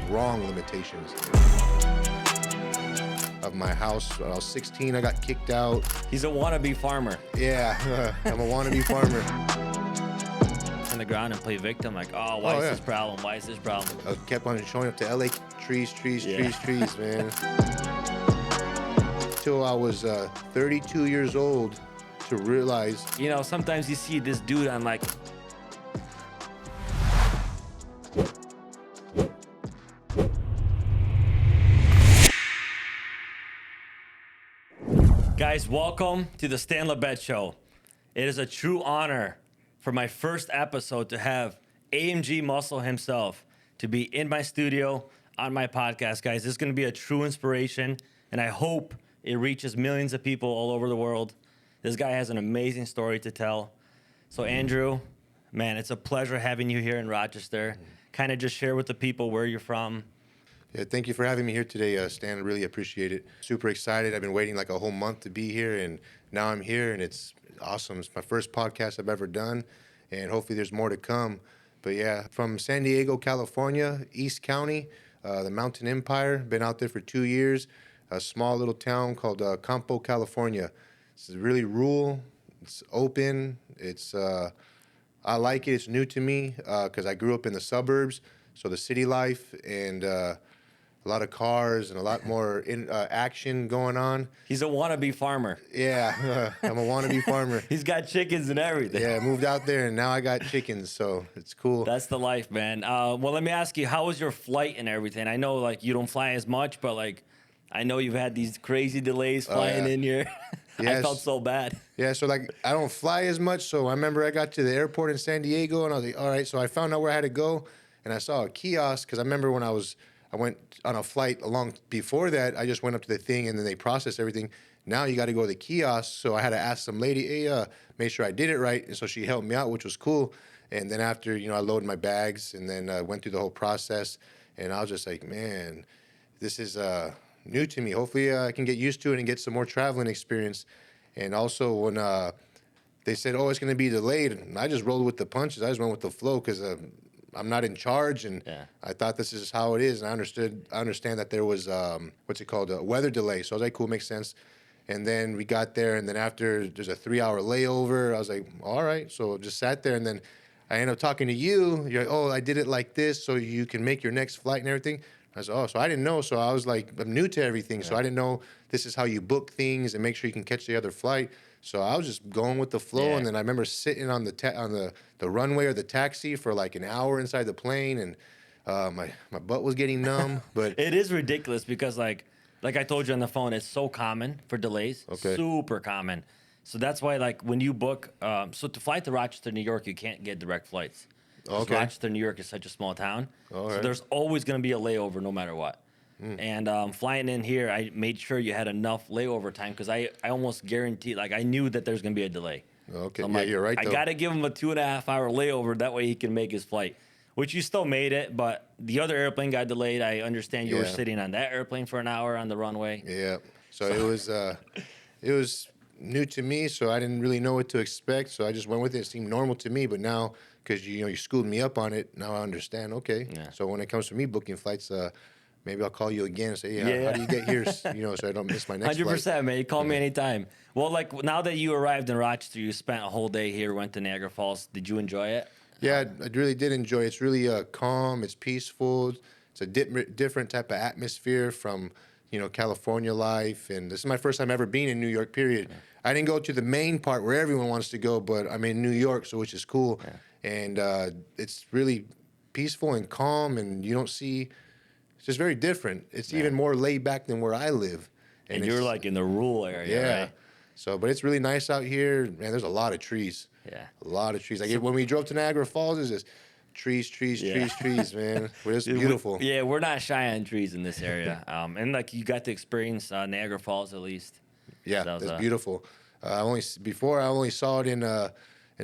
wrong limitations. Of my house, when I was 16, I got kicked out. He's a wannabe farmer. Yeah, I'm a wannabe farmer. On the ground and play victim, like, oh, why is this problem? Why is this problem? I kept on showing up to LA, trees, man. Till I was 32 years old to realize. You know, sometimes you see this dude on like, guys, welcome to the Stan Lebed Show. It is a true honor for my first episode to have AMG Muscle himself to be in my studio on my podcast, guys. This is going to be a true inspiration, and I hope it reaches millions of people all over the world. This guy has an amazing story to tell. So, Andrew, man, it's a pleasure having you here in Rochester. Kind of just share with the people where you're from. Yeah, thank you for having me here today, Stan. I really appreciate it. Super excited. I've been waiting like a whole month to be here, and now I'm here, and it's awesome. It's my first podcast I've ever done, and hopefully there's more to come. But yeah, from San Diego, California, East County, the Mountain Empire. Been out there for 2 years. A small little town called Campo, California. It's really rural. It's open. It's I like it. It's new to me because I grew up in the suburbs, so the city life and a lot of cars and a lot more action going on. He's a wannabe farmer. Yeah, I'm a wannabe farmer. He's got chickens and everything. Yeah, I moved out there and now I got chickens, so it's cool. That's the life, man. Well, let me ask you, how was your flight and everything? I know, like, you don't fly as much, but, like, I know you've had these crazy delays flying in here. Yes. I felt so bad. Yeah, so, like, I don't fly as much, so I remember I got to the airport in San Diego, and I was like, all right, so I found out where I had to go, and I saw a kiosk, because I remember when I went on a flight long before that. I just went up to the thing, and then they processed everything. Now you got to go to the kiosk, so I had to ask some lady, hey, make sure I did it right, and so she helped me out, which was cool. And then after, I loaded my bags, and then went through the whole process, and I was just like, man, this is new to me. Hopefully I can get used to it and get some more traveling experience. And also when they said, oh, it's going to be delayed, and I just rolled with the punches. I just went with the flow because I'm not in charge, and I thought this is how it is. And I understand that there was a weather delay. So I was like, cool, makes sense. And then we got there, and then after there's a 3-hour layover, I was like, all right. So I just sat there, and then I ended up talking to you. You're like, oh, I did it like this so you can make your next flight and everything. I said, oh, so I didn't know. So I was like, I'm new to everything. So I didn't know this is how you book things and make sure you can catch the other flight. So I was just going with the flow. And then I remember sitting on the runway or the taxi for like an hour inside the plane, and my butt was getting numb. But it is ridiculous because like I told you on the phone, it's so common for delays. Okay. Super common. So that's why, like, when you book, so to fly to Rochester, New York, you can't get direct flights. Okay. Rochester, New York is such a small town. All so right. there's always going to be a layover no matter what. And flying in here, I made sure you had enough layover time because I almost guaranteed, like, I knew that there's going to be a delay. Okay, So I'm yeah, like, you're right, though. I got to give him a 2.5-hour layover. That way he can make his flight, which you still made it. But the other airplane got delayed. I understand you were sitting on that airplane for an hour on the runway. Yeah. So it was new to me, so I didn't really know what to expect. So I just went with it. It seemed normal to me, but now, because you schooled me up on it, now I understand. Okay. Yeah. So when it comes to me booking flights, maybe I'll call you again and say, how do you get here? So I don't miss my next 100%, flight. Man. You call me anytime. Well, like, now that you arrived in Rochester, you spent a whole day here, went to Niagara Falls. Did you enjoy it? Yeah, I really did enjoy it. It's really calm. It's peaceful. It's a different type of atmosphere from, California life. And this is my first time ever being in New York, period. Yeah. I didn't go to the main part where everyone wants to go, but I'm in New York, so which is cool. Yeah. And it's really peaceful and calm, and you don't see, it's just very different. It's even more laid back than where I live. And you're like in the rural area, right? So, but it's really nice out here. Man, there's a lot of trees. Yeah. A lot of trees. Like when we drove to Niagara Falls, there's just trees, man. It's beautiful. We're not shy on trees in this area. And like you got to experience Niagara Falls at least. Yeah, so that's beautiful. I only saw it in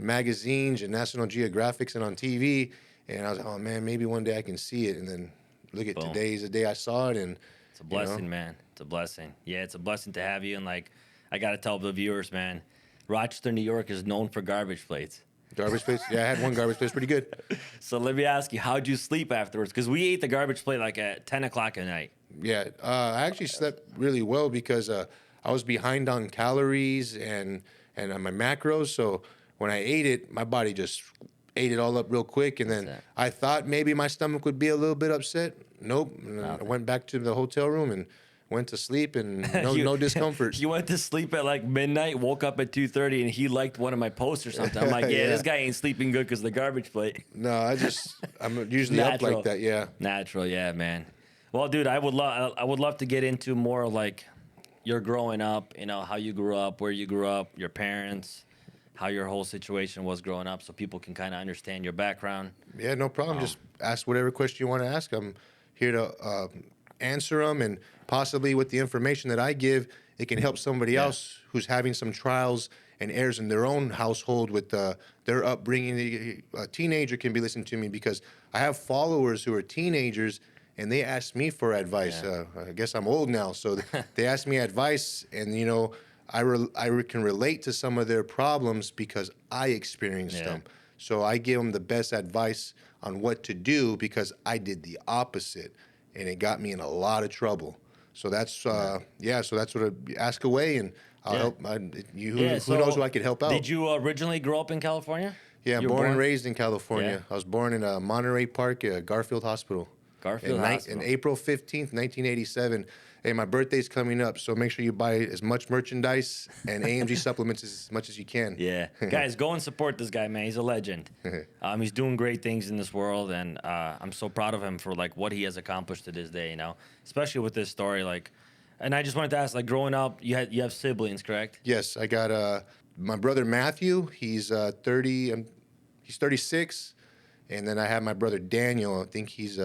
magazines and National Geographics and on TV, and I was like, oh man, maybe one day I can see it. And then look at today's the day I saw it, and it's a blessing, man. It's a blessing. Yeah, it's a blessing to have you. And like, I gotta tell the viewers, man, Rochester, New York is known for garbage plates. Garbage plates? Yeah, I had one garbage plate. Pretty good. So let me ask you, how'd you sleep afterwards? Because we ate the garbage plate like at 10 o'clock at night. Yeah, I actually slept really well because I was behind on calories and on my macros. So when I ate it, my body just ate it all up real quick. And then I thought maybe my stomach would be a little bit upset. Nope. And I went back to the hotel room and went to sleep and no discomfort. You went to sleep at like midnight, woke up at 2:30, and he liked one of my posts or something. I'm like, yeah, this guy ain't sleeping good because of the garbage plate. No, I'm usually up like that. Yeah. Natural, yeah, man. Well, dude, I would love to get into more like your growing up, how you grew up, where you grew up, your parents, how your whole situation was growing up, so people can kind of understand your background. Yeah, no problem. Just ask whatever question you want to ask. I'm here to answer them, and possibly with the information that I give, it can help somebody else who's having some trials and errors in their own household with their upbringing. A teenager can be listening to me because I have followers who are teenagers, and they ask me for advice. I guess I'm old now, so they ask me advice, and I can relate to some of their problems because I experienced them. So I give them the best advice on what to do because I did the opposite, and it got me in a lot of trouble. So that's so that's what I ask away, and I'll help. Who knows who I could help out? Did you originally grow up in California? Yeah, born and raised in California. I was born in Monterey Park, Garfield Hospital. In April 15th, 1987. Hey, my birthday's coming up, so make sure you buy as much merchandise and AMG supplements as much as you can. Yeah. Guys, go and support this guy, man. He's a legend. He's doing great things in this world, and I'm so proud of him for like what he has accomplished to this day, especially with this story. And I just wanted to ask, like, growing up, you have siblings, correct? Yes, I got my brother Matthew. He's 30. He's 36, and then I have my brother Daniel. I think he's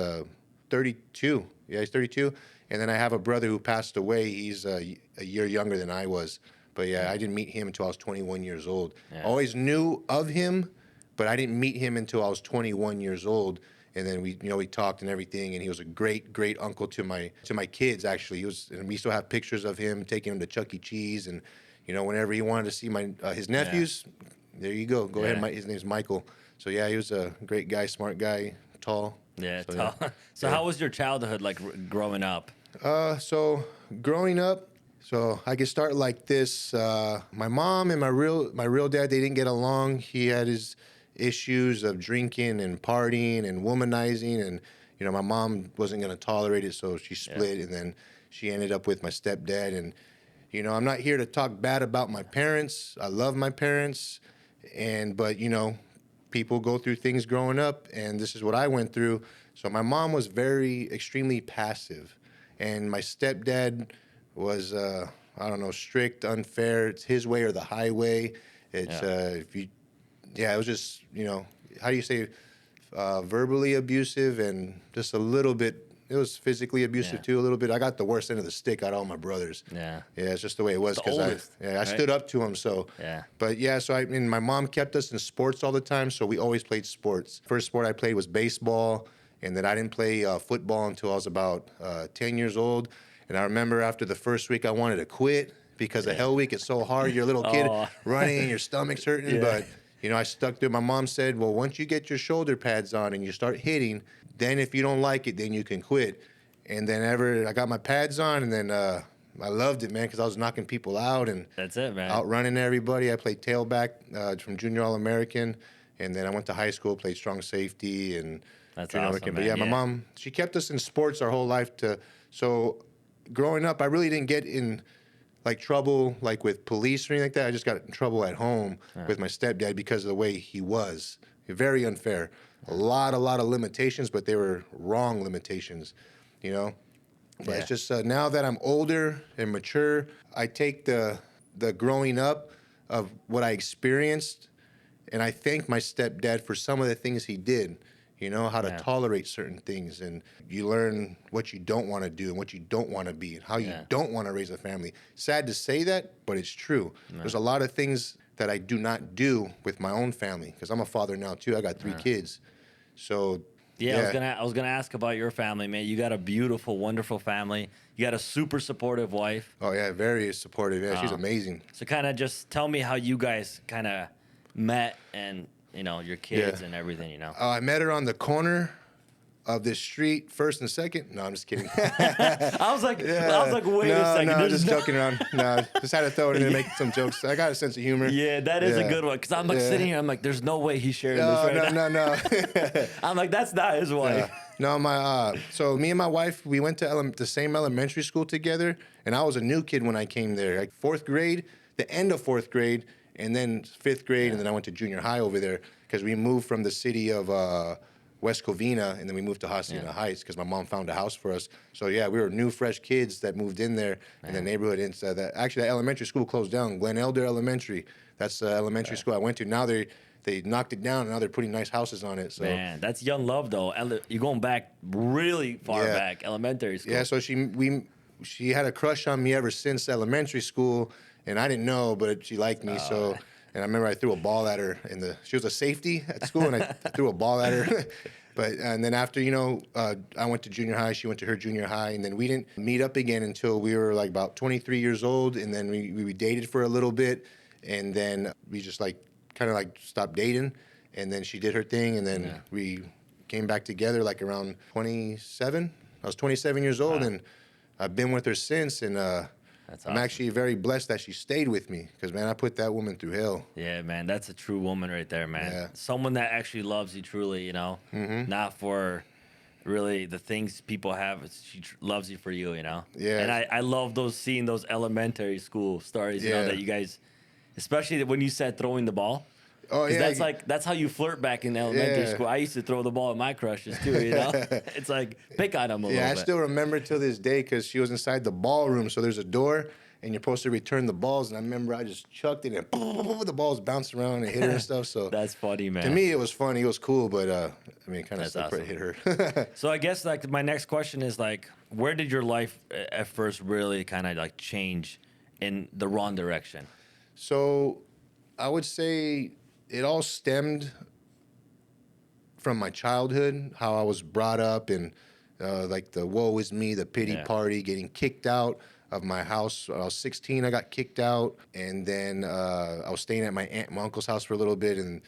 32. Yeah, he's 32. And then I have a brother who passed away. He's a year younger than I was. But yeah, I didn't meet him until I was 21 years old. Yeah. I always knew of him, but I didn't meet him until I was 21 years old. And then we talked and everything. And he was a great, great uncle to my kids. Actually, and we still have pictures of him taking them to Chuck E. Cheese. And whenever he wanted to see his nephews, there you go. Go ahead. His name's Michael. So yeah, he was a great guy, smart guy, tall. Yeah, so, tall. Yeah. So how was your childhood like growing up? So growing up, so I could start like this. My mom and my real dad, they didn't get along. He had his issues of drinking and partying and womanizing, and my mom wasn't going to tolerate it, so she split, and then she ended up with my stepdad. And I'm not here to talk bad about my parents. I love my parents, but people go through things growing up, and this is what I went through. So my mom was extremely passive. And my stepdad was, strict, unfair. It's his way or the highway. It's it was just, how do you say, verbally abusive and just a little bit. It was physically abusive too, a little bit. I got the worst end of the stick out of all my brothers. Yeah, it's just the way it was because I stood up to him. So but my mom kept us in sports all the time, so we always played sports. First sport I played was baseball. And then I didn't play football until I was about 10 years old. And I remember after the first week, I wanted to quit because the hell week is so hard. You're a little kid running and your stomach's hurting. But, I stuck through. My mom said, well, once you get your shoulder pads on and you start hitting, then if you don't like it, then you can quit. And then I got my pads on, and then I loved it, man, because I was knocking people out. And that's it, man. Outrunning everybody. I played tailback from junior All-American. And then I went to high school, played strong safety, and that's awesome, man. But my mom, she kept us in sports our whole life. So growing up, I really didn't get in like trouble like with police or anything like that. I just got in trouble at home with my stepdad because of the way he was. Very unfair. A lot of limitations, but they were wrong limitations, But it's just now that I'm older and mature, I take the growing up of what I experienced, and I thank my stepdad for some of the things he did. How to tolerate certain things, and you learn what you don't want to do and what you don't want to be and how you don't want to raise a family. Sad to say that, but it's true. There's a lot of things that I do not do with my own family because I'm a father now too. I got 3 kids. So I was gonna ask about your family, man. You got a beautiful, wonderful family. You got a super supportive wife. Oh yeah, very supportive. Yeah, she's amazing. So kind of just tell me how you guys kind of met and your kids and everything, I met her on the corner of this street, First and Second. No, I'm just kidding. I was like, wait a second. No, There's just joking around. No, just had to throw it in and make some jokes. I got a sense of humor. Yeah, that is a good one. Because I'm like sitting here, I'm like, there's no way he's sharing this right now. No. I'm like, that's not his wife. No, so me and my wife, we went to the same elementary school together, and I was a new kid when I came there, like fourth grade, the end of fourth grade, and then fifth grade, and then I went to junior high over there because we moved from the city of West Covina, and then we moved to Hacienda Heights because my mom found a house for us. So we were new, fresh kids that moved in there in the neighborhood. And so actually, that elementary school closed down, Glen Elder Elementary. That's the elementary school I went to. Now they knocked it down, and now they're putting nice houses on it. So man, that's young love though. You're going back really far back, elementary school. Yeah, so she had a crush on me ever since elementary school, and I didn't know, but she liked me. So. And I remember I threw a ball at her she was a safety at school, and I threw a ball at her. And then after, I went to junior high, she went to her junior high, and then we didn't meet up again until we were like about 23 years old, and then we dated for a little bit, and then we just kind of stopped dating, and then she did her thing, and then we came back together like around 27. I was 27 years old, and I've been with her since, and I'm actually very blessed that she stayed with me because, man, I put that woman through hell. Yeah, man, that's a true woman right there, man. Yeah. Someone that actually loves you truly, not for really the things people have. She loves you for you, Yeah. And I love seeing those elementary school stories, that you guys, especially when you said throwing the ball. Oh, yeah. That's how you flirt back in elementary school. I used to throw the ball at my crushes too, It's like pick on them a little bit. Yeah, I still remember till this day because she was inside the ballroom. So there's a door, and you're supposed to return the balls. And I remember I just chucked it, and the balls bounced around and hit her and stuff. So that's funny, man. To me, it was funny. It was cool, but kind of awesome. hit her. So I guess my next question is where did your life at first really kind of change in the wrong direction? So I would say it all stemmed from my childhood, how I was brought up, and the woe is me, the pity party, getting kicked out of my house. When I was 16, I got kicked out, and then I was staying at my aunt and my uncle's house for a little bit, and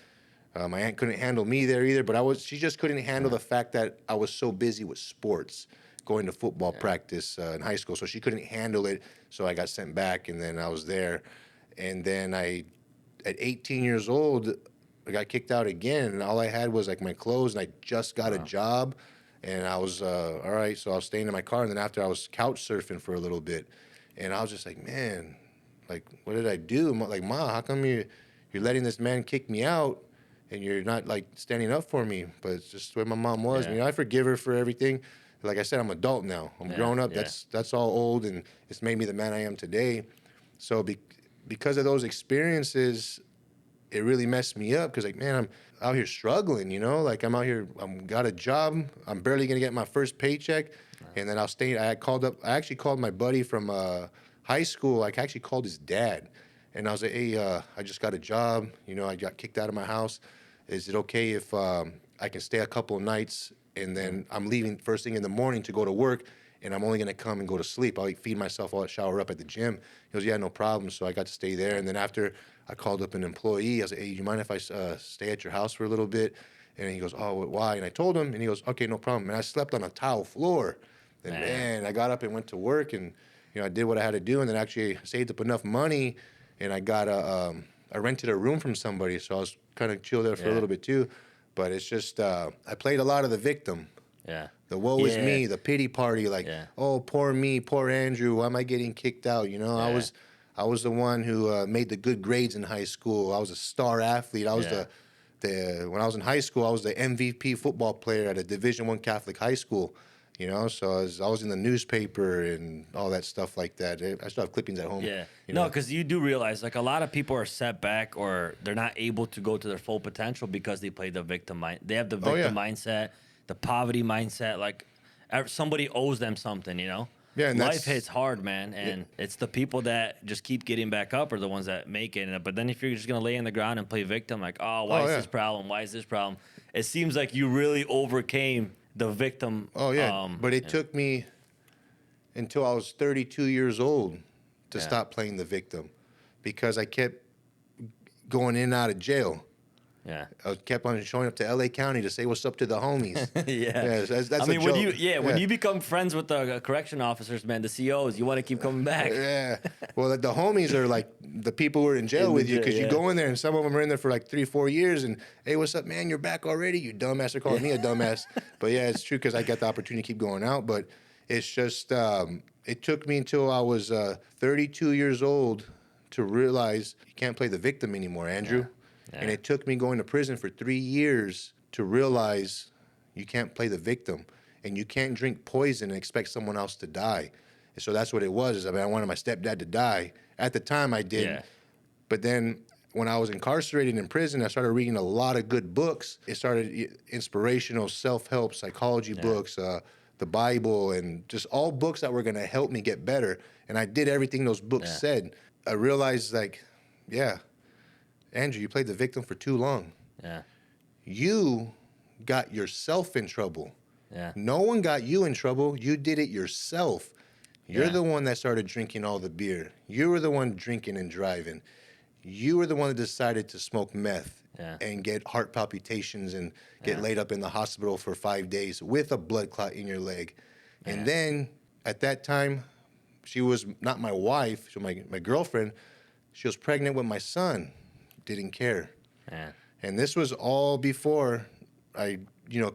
my aunt couldn't handle me there either, but she just couldn't handle the fact that I was so busy with sports, going to football practice in high school, so she couldn't handle it, so I got sent back, and then I was there, and then at 18 years old, I got kicked out again, and all I had was my clothes, and I just got a job, and I was all right. So I was staying in my car, and then after I was couch surfing for a little bit, and I was just like, man, what did I do? I'm like, Ma, how come you're letting this man kick me out, and you're not standing up for me? But it's just the way my mom was. Yeah. I forgive her for everything. Like I said, I'm adult now. I'm grown up. Yeah. That's all old, and it's made me the man I am today. So because of those experiences, it really messed me up because, man, I'm out here struggling, I'm out here, got a job. I'm barely going to get my first paycheck. And then I actually called my buddy from high school. I actually called his dad. And I was like, hey, I just got a job. I got kicked out of my house. Is it okay if I can stay a couple of nights and then I'm leaving first thing in the morning to go to work, and I'm only going to come and go to sleep. I'll feed myself, I'll shower up at the gym. He goes, yeah, no problem. So I got to stay there. And then after I called up an employee, I was like, hey, do you mind if I stay at your house for a little bit? And he goes, oh, why? And I told him, and he goes, okay, no problem. And I slept on a tile floor. And man, I got up and went to work, and I did what I had to do. And then actually saved up enough money, and I got I rented a room from somebody. So I was kind of chill there for a little bit too. But it's just, I played a lot of the victim. Yeah. The woe is me, the pity party, oh, poor me, poor Andrew, why am I getting kicked out? I was the one who made the good grades in high school. I was a star athlete. I was when I was in high school, I was the MVP football player at a Division I Catholic high school. So I was in the newspaper and all that stuff like that. I still have clippings at home. Yeah. No, because you do realize a lot of people are set back or they're not able to go to their full potential because they play the victim mind. They have the victim mindset, the poverty mindset. Somebody owes them something, Yeah, and life hits hard, man, and it's the people that just keep getting back up are the ones that make it. But then if you're just gonna lay on the ground and play victim, why is this problem? Why is this problem? It seems like you really overcame the victim. Oh yeah, but it took me until I was 32 years old to stop playing the victim because I kept going in and out of jail. Yeah. I kept on showing up to LA County to say what's up to the homies. Yeah. That's I mean, a joke. when you become friends with the correction officers, man, the COs, you want to keep coming back. Yeah. Well, the homies are like the people who are in jail with you, because you go in there and some of them are in there for like 3-4 years and, hey, what's up, man? You're back already? You dumbass. They're calling me a dumbass. But yeah, it's true, because I got the opportunity to keep going out. But it's just, it took me until I was 32 years old to realize you can't play the victim anymore, Andrew. Yeah. And it took me going to prison for 3 years to realize you can't play the victim, and you can't drink poison and expect someone else to die. And so that's what it was. I wanted my stepdad to die. At the time, I did. Yeah. But then when I was incarcerated in prison, I started reading a lot of good books. It started inspirational self-help psychology books, the Bible, and just all books that were going to help me get better. And I did everything those books said. I realized, like, Andrew, you played the victim for too long. Yeah. You got yourself in trouble. Yeah. No one got you in trouble. You did it yourself. You're the one that started drinking all the beer. You were the one drinking and driving. You were the one that decided to smoke meth and get heart palpitations and get laid up in the hospital for 5 days with a blood clot in your leg. Yeah. And then at that time, she was not my wife, she was my girlfriend. She was pregnant with my son. Didn't care. Yeah. And this was all before I,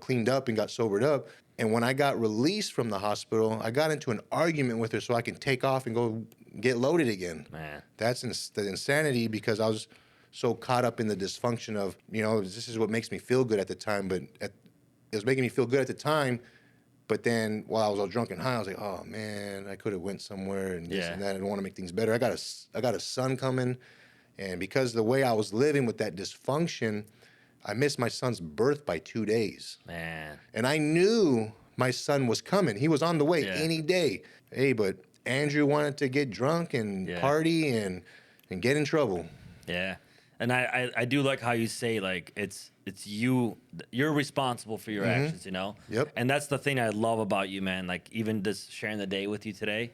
cleaned up and got sobered up. And when I got released from the hospital, I got into an argument with her so I can take off and go get loaded again. Man. That's the insanity, because I was so caught up in the dysfunction of, this is what makes me feel good at the time. But it was making me feel good at the time. But then while I was all drunk and high, I was like, oh, man, I could have went somewhere and this and that. I didn't want to make things better. I got a son coming. And because the way I was living with that dysfunction, I missed my son's birth by 2 days. Man. And I knew my son was coming. He was on the way any day. Hey, but Andrew wanted to get drunk and party and get in trouble. Yeah. And I do like how you say, like, it's you're responsible for your actions, Yep. And that's the thing I love about you, man. Like, even just sharing the day with you today,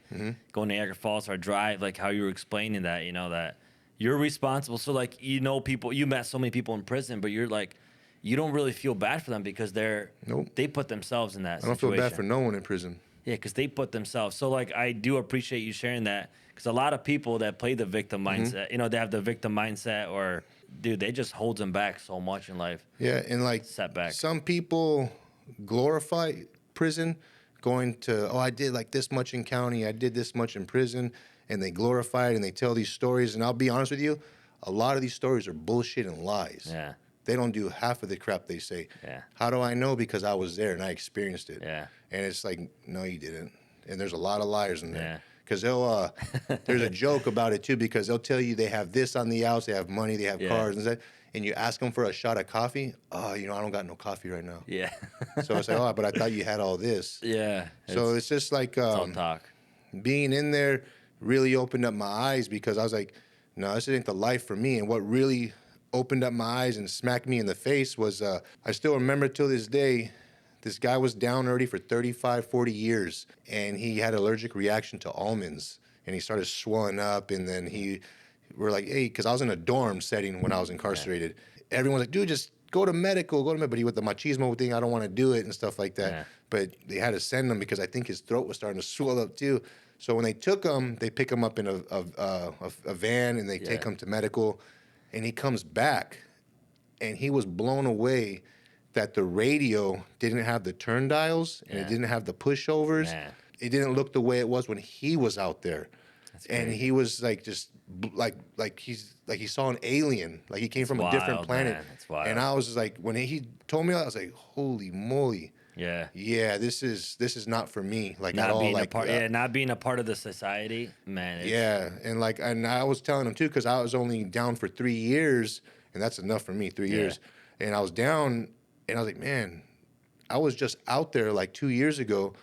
going to Niagara Falls, our drive, like how you were explaining that, that you're responsible. So, like, people, you met so many people in prison, but you're like, you don't really feel bad for them because they put themselves in that situation. I don't feel bad for no one in prison. Yeah, because they put themselves. So, like, I do appreciate you sharing that, because a lot of people that play the victim mindset, they have the victim mindset, or, dude, they just hold them back so much in life. Yeah, and, like, setback. Some people glorify prison, going to, I did, like, this much in county, I did this much in prison, and they glorify it, and they tell these stories. And I'll be honest with you, a lot of these stories are bullshit and lies. Yeah. They don't do half of the crap they say. Yeah. How do I know? Because I was there and I experienced it. Yeah. And it's like, no, you didn't. And there's a lot of liars in there. Yeah. Because they'll, there's a joke about it too, because they'll tell you they have this on the outs, they have money, they have cars, and that. And you ask them for a shot of coffee. I don't got no coffee right now. Yeah. So I say, but I thought you had all this. Yeah. So it's just like, it's all talk. Being in there really opened up my eyes, because I was like, no, this ain't the life for me. And what really opened up my eyes and smacked me in the face was, I still remember till this day, this guy was down already for 35, 40 years, and he had an allergic reaction to almonds, and he started swelling up, and then we're like, hey, because I was in a dorm setting when I was incarcerated. Yeah. Everyone's like, dude, just go to medical, But he, with the machismo thing, I don't want to do it and stuff like that. Yeah. But they had to send him because I think his throat was starting to swell up too. So when they took him, they pick him up in a van, and they take him to medical, and he comes back, and he was blown away that the radio didn't have the turn dials and it didn't have the pushovers. Man. It didn't look the way it was when he was out there. And he was like, just like he saw an alien, like he came from a different planet. Man. That's wild. And I was just like, when he told me that, I was like, holy moly. Yeah. Yeah, this is not for me. Like, not at all. Being like, not being a part of the society, man. Yeah, and I was telling him too, because I was only down for 3 years, and that's enough for me, 3 years. And I was down, and I was like, man, I was just out there like 2 years ago,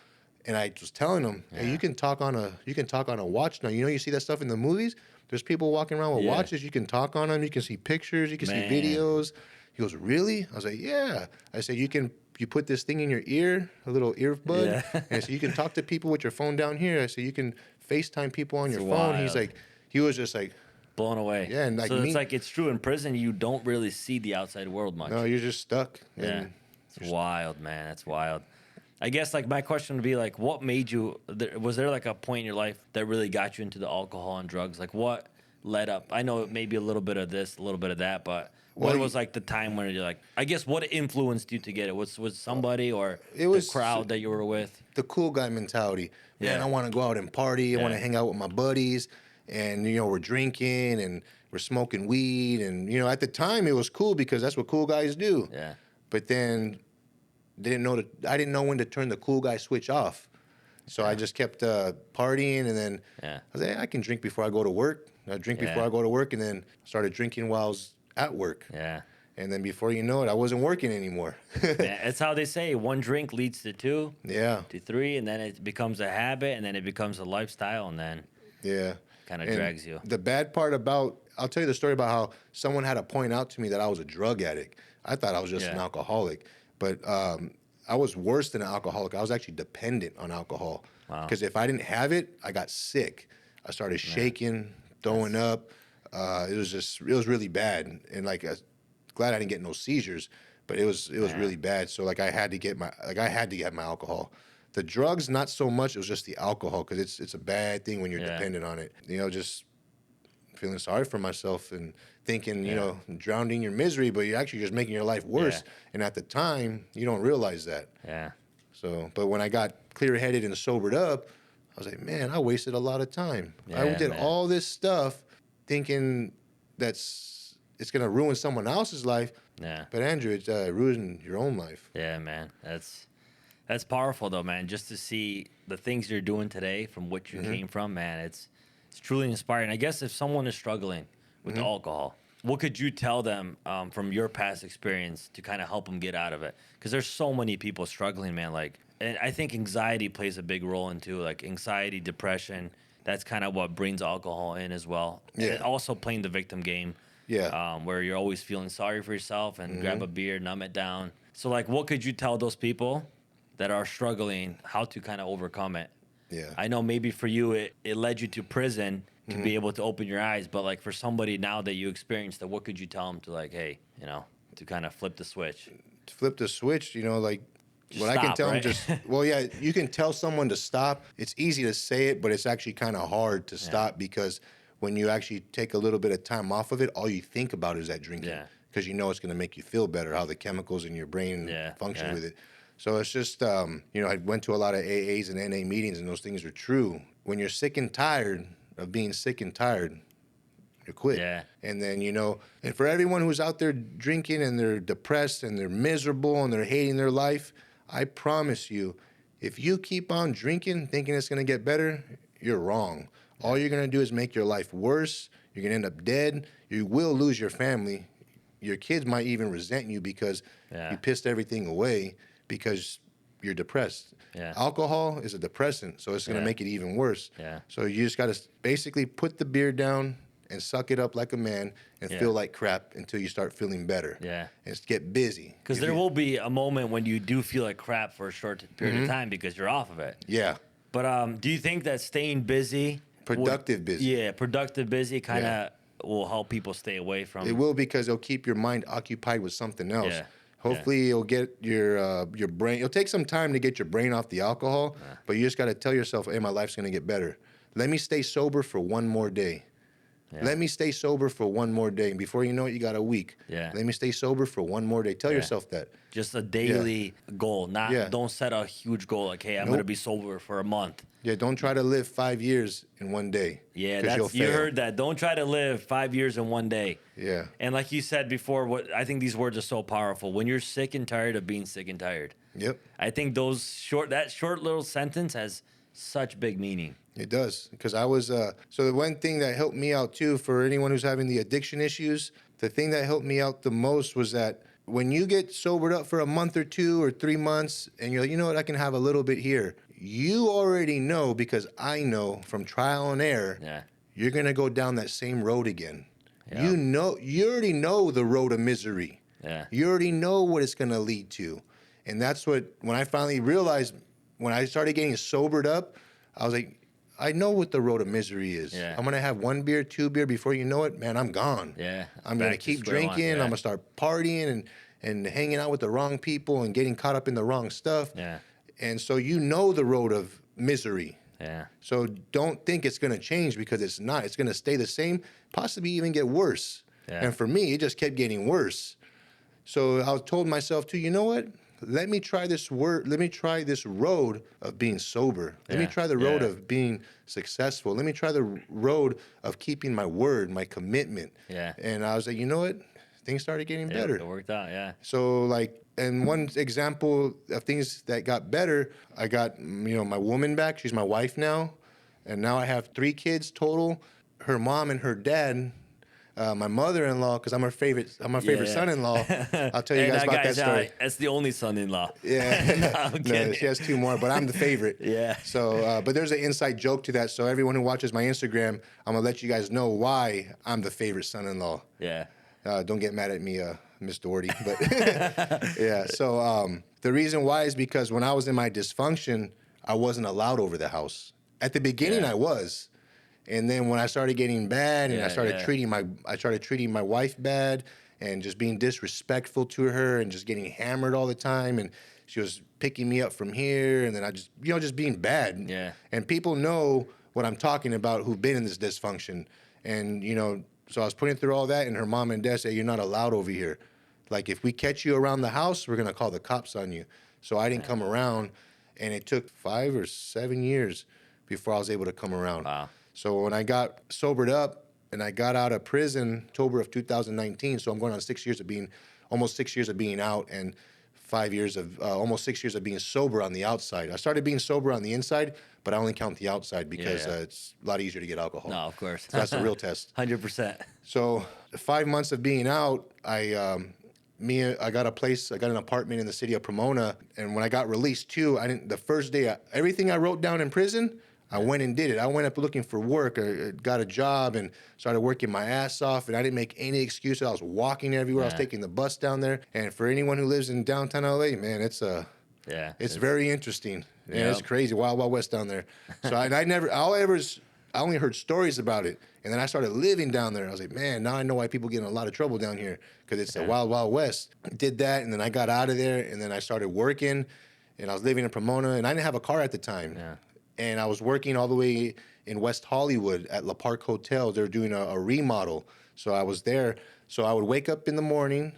and I was telling him, hey, you can talk on a watch now. You see that stuff in the movies? There's people walking around with watches. You can talk on them. You can see pictures. You can see videos. He goes, really? I was like, yeah. I said, you put this thing in your ear, a little earbud, and I said, you can talk to people with your phone down here. I said, you can FaceTime people on your phone. He's like, he was just like, blown away. Yeah, and like so me, it's like it's true in prison. You don't really see the outside world much. no, you're just stuck. Yeah, it's wild, man. That's wild. I guess like my question would be like, what made you? Was there like a point in your life that really got you into the alcohol and drugs? Like what led up? I know maybe a little bit of this, a little bit of that, but what was like the time when you're like? I guess what influenced you to get it? Was somebody or it was the crowd that you were with? The cool guy mentality. Man, I want to go out and party. I want to hang out with my buddies, and we're drinking and we're smoking weed, and at the time it was cool because that's what cool guys do. Yeah. But then I didn't know when to turn the cool guy switch off. So I just kept partying, and then I was like, I can drink before I go to work. I drink before I go to work, and then started drinking while I was at work. Yeah. And then before you know it, I wasn't working anymore. Yeah, it's how they say one drink leads to two, to three, and then it becomes a habit, and then it becomes a lifestyle, and then kind of drags you. The bad part I'll tell you the story about how someone had to point out to me that I was a drug addict. I thought I was just an alcoholic, but I was worse than an alcoholic. I was actually dependent on alcohol because if I didn't have it, I got sick. I started shaking, throwing up. It was really bad, and like glad I didn't get no seizures, but it was really bad. So like I had to get my alcohol. The drugs not so much. It was just the alcohol because it's a bad thing when you're dependent on it. Just feeling sorry for myself and thinking drowning your misery, but you're actually just making your life worse. And at the time, you don't realize that. Yeah. So, but when I got clear-headed and sobered up, I was like, man, I wasted a lot of time. I did all this stuff thinking it's going to ruin someone else's life. Yeah. But Andrew, it's ruining your own life. Yeah, man. That's powerful though, man. Just to see the things you're doing today from what you came from, man, it's truly inspiring. I guess if someone is struggling with alcohol, what could you tell them from your past experience to kind of help them get out of it? Because there's so many people struggling, man. Like, and I think anxiety plays a big role into like anxiety, depression. That's kind of what brings alcohol in as well. Yeah. And also playing the victim game. Yeah. Where you're always feeling sorry for yourself and grab a beer, numb it down. So like, what could you tell those people that are struggling how to kind of overcome it? Yeah. I know maybe for you, it led you to prison to be able to open your eyes. But like for somebody now that you experienced it, what could you tell them to like, hey, to kind of flip the switch? To flip the switch, like just what stop, I can tell right? them you can tell someone to stop. It's easy to say it, but it's actually kind of hard to stop because when you actually take a little bit of time off of it, all you think about is that drinking because it's going to make you feel better, how the chemicals in your brain function with it. So it's just, I went to a lot of AAs and NA meetings, and those things are true. When you're sick and tired of being sick and tired, you quit. Yeah. And then, and for everyone who's out there drinking and they're depressed and they're miserable and they're hating their life, I promise you, if you keep on drinking thinking it's going to get better, you're wrong. All you're going to do is make your life worse. You're going to end up dead. You will lose your family. Your kids might even resent you because you pissed everything away because you're depressed. Yeah. Alcohol is a depressant, so it's going to make it even worse. Yeah. So you just got to basically put the beer down and suck it up like a man and feel like crap until you start feeling better. Yeah. And just get busy. Because there will be a moment when you do feel like crap for a short period of time because you're off of it. Yeah. But do you think that staying busy... Productive busy. Yeah, productive busy kind of will help people stay away from... It will because it'll keep your mind occupied with something else. Yeah. Hopefully you'll get your brain. It'll take some time to get your brain off the alcohol, but you just got to tell yourself, hey, my life's going to get better. Let me stay sober for one more day. Yeah. Let me stay sober for one more day. And before you know it, you got a week. Yeah. Let me stay sober for one more day. Tell yourself that. Just a daily goal. Don't set a huge goal like, hey, I'm going to be sober for a month. Yeah, don't try to live 5 years in one day. Yeah, you heard that. Don't try to live 5 years in one day. Yeah. And like you said before, I think these words are so powerful. When you're sick and tired of being sick and tired. Yep. I think that short little sentence has such big meaning. It does, because I was so the one thing that helped me out too for anyone who's having the addiction issues, the thing that helped me out the most was that when you get sobered up for a month or 2 or 3 months and you're like, you know what, I can have a little bit here. You already know, because I know from trial and error, you're going to go down that same road again. Yeah. You already know the road of misery. Yeah. You already know what it's going to lead to. And that's when I finally realized, when I started getting sobered up, I was like, I know what the road of misery is. Yeah. I'm gonna have 1 beer, 2 beer. Before you know it, man, I'm gone. Yeah. I'm Back gonna to keep square one, drinking. yeah. I'm gonna start partying and hanging out with the wrong people and getting caught up in the wrong stuff. Yeah. And so you know the road of misery. Yeah. So don't think it's gonna change, because it's not. It's gonna stay the same, possibly even get worse. Yeah. And for me, it just kept getting worse. So I told myself too, you know what? Let me try this road of being sober. Let me Yeah. try the road Yeah. of being successful. Let me try the road of keeping my word, my commitment. Yeah. And I was like, you know what? Things started getting better. It worked out. Yeah. So like, and one example of things that got better, I got, my woman back. She's my wife now. And now I have 3 kids total. Her mom and her dad, my mother-in-law, because I'm her favorite son-in-law. I'll tell you guys about that story. That's the only son-in-law. Yeah. I'm No, kidding. she has 2 more, but I'm the favorite. Yeah. So, but there's an inside joke to that. So everyone who watches my Instagram, I'm gonna let you guys know why I'm the favorite son-in-law. Yeah. Don't get mad at me, Miss Doherty. But yeah. So the reason why is because when I was in my dysfunction, I wasn't allowed over the house. At the beginning, Yeah. I was. And then when I started getting bad, and Yeah, I started yeah. treating my wife bad, and just being disrespectful to her, and just getting hammered all the time, and she was picking me up from here, and then I just just being bad. Yeah. And people know what I'm talking about who've been in this dysfunction, and so I was putting through all that, and her mom and dad say, you're not allowed over here. Like, if we catch you around the house, we're gonna call the cops on you. So I didn't come around, and it took 5 or 7 years before I was able to come around. Wow. So when I got sobered up and I got out of prison, October of 2019, so I'm going on almost 6 years of being out, and 5 years of, almost 6 years of being sober on the outside. I started being sober on the inside, but I only count the outside because Yeah. It's a lot easier to get alcohol. No, of course. So that's the real test. 100%. So 5 months of being out, I got an apartment in the city of Pomona, and when I got released too, the first day, everything I wrote down in prison, I went and did it. I went up looking for work, got a job, and started working my ass off, and I didn't make any excuses. I was walking everywhere. I was taking the bus down there, and for anyone who lives in downtown LA, man, it's very interesting. Yeah, it's crazy, Wild Wild West down there. So I only heard stories about it, and then I started living down there. I was like, man, now I know why people get in a lot of trouble down here, because it's the Wild Wild West. I did that, and then I got out of there, and then I started working, and I was living in Pomona, and I didn't have a car at the time. Yeah. And I was working all the way in West Hollywood at La Park Hotel. They were doing a remodel. So I was there. So I would wake up in the morning,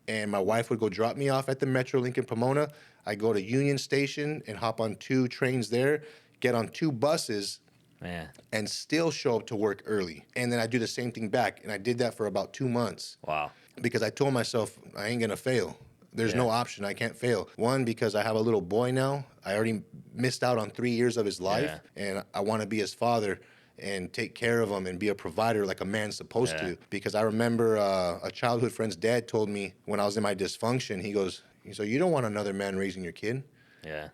and my wife would go drop me off at the Metrolink in Pomona. I'd go to Union Station and hop on 2 trains there, get on 2 buses, Man. and still show up to work early. And then I do the same thing back. And I did that for about 2 months. Wow. Because I told myself, I ain't gonna fail. There's no option. I can't fail. One, because I have a little boy now. I already missed out on 3 years of his life, and I want to be his father and take care of him and be a provider like a man's supposed to. Because I remember a childhood friend's dad told me when I was in my dysfunction, he goes, so you don't want another man raising your kid? Yeah.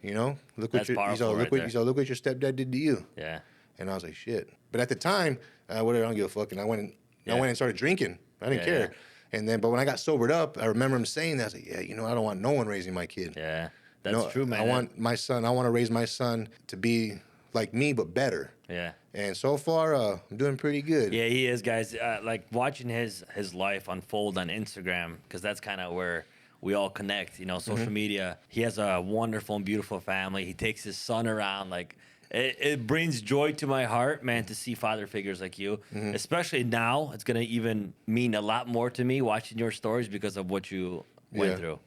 Look That's what powerful right there. look what your stepdad did to you. Yeah. And I was like, shit. But at the time, I don't give a fuck. And I went and started drinking. I didn't care. Yeah. But when I got sobered up, I remember him saying that. I was like, I don't want no one raising my kid. Yeah. That's true, man. I want to raise my son to be like me, but better. Yeah. And so far, I'm doing pretty good. Yeah, he is, guys. Like watching his life unfold on Instagram, because that's kind of where we all connect. Social media. He has a wonderful and beautiful family. He takes his son around. Like, it brings joy to my heart, man, to see father figures like you. Especially now, it's gonna even mean a lot more to me watching your stories because of what you went through.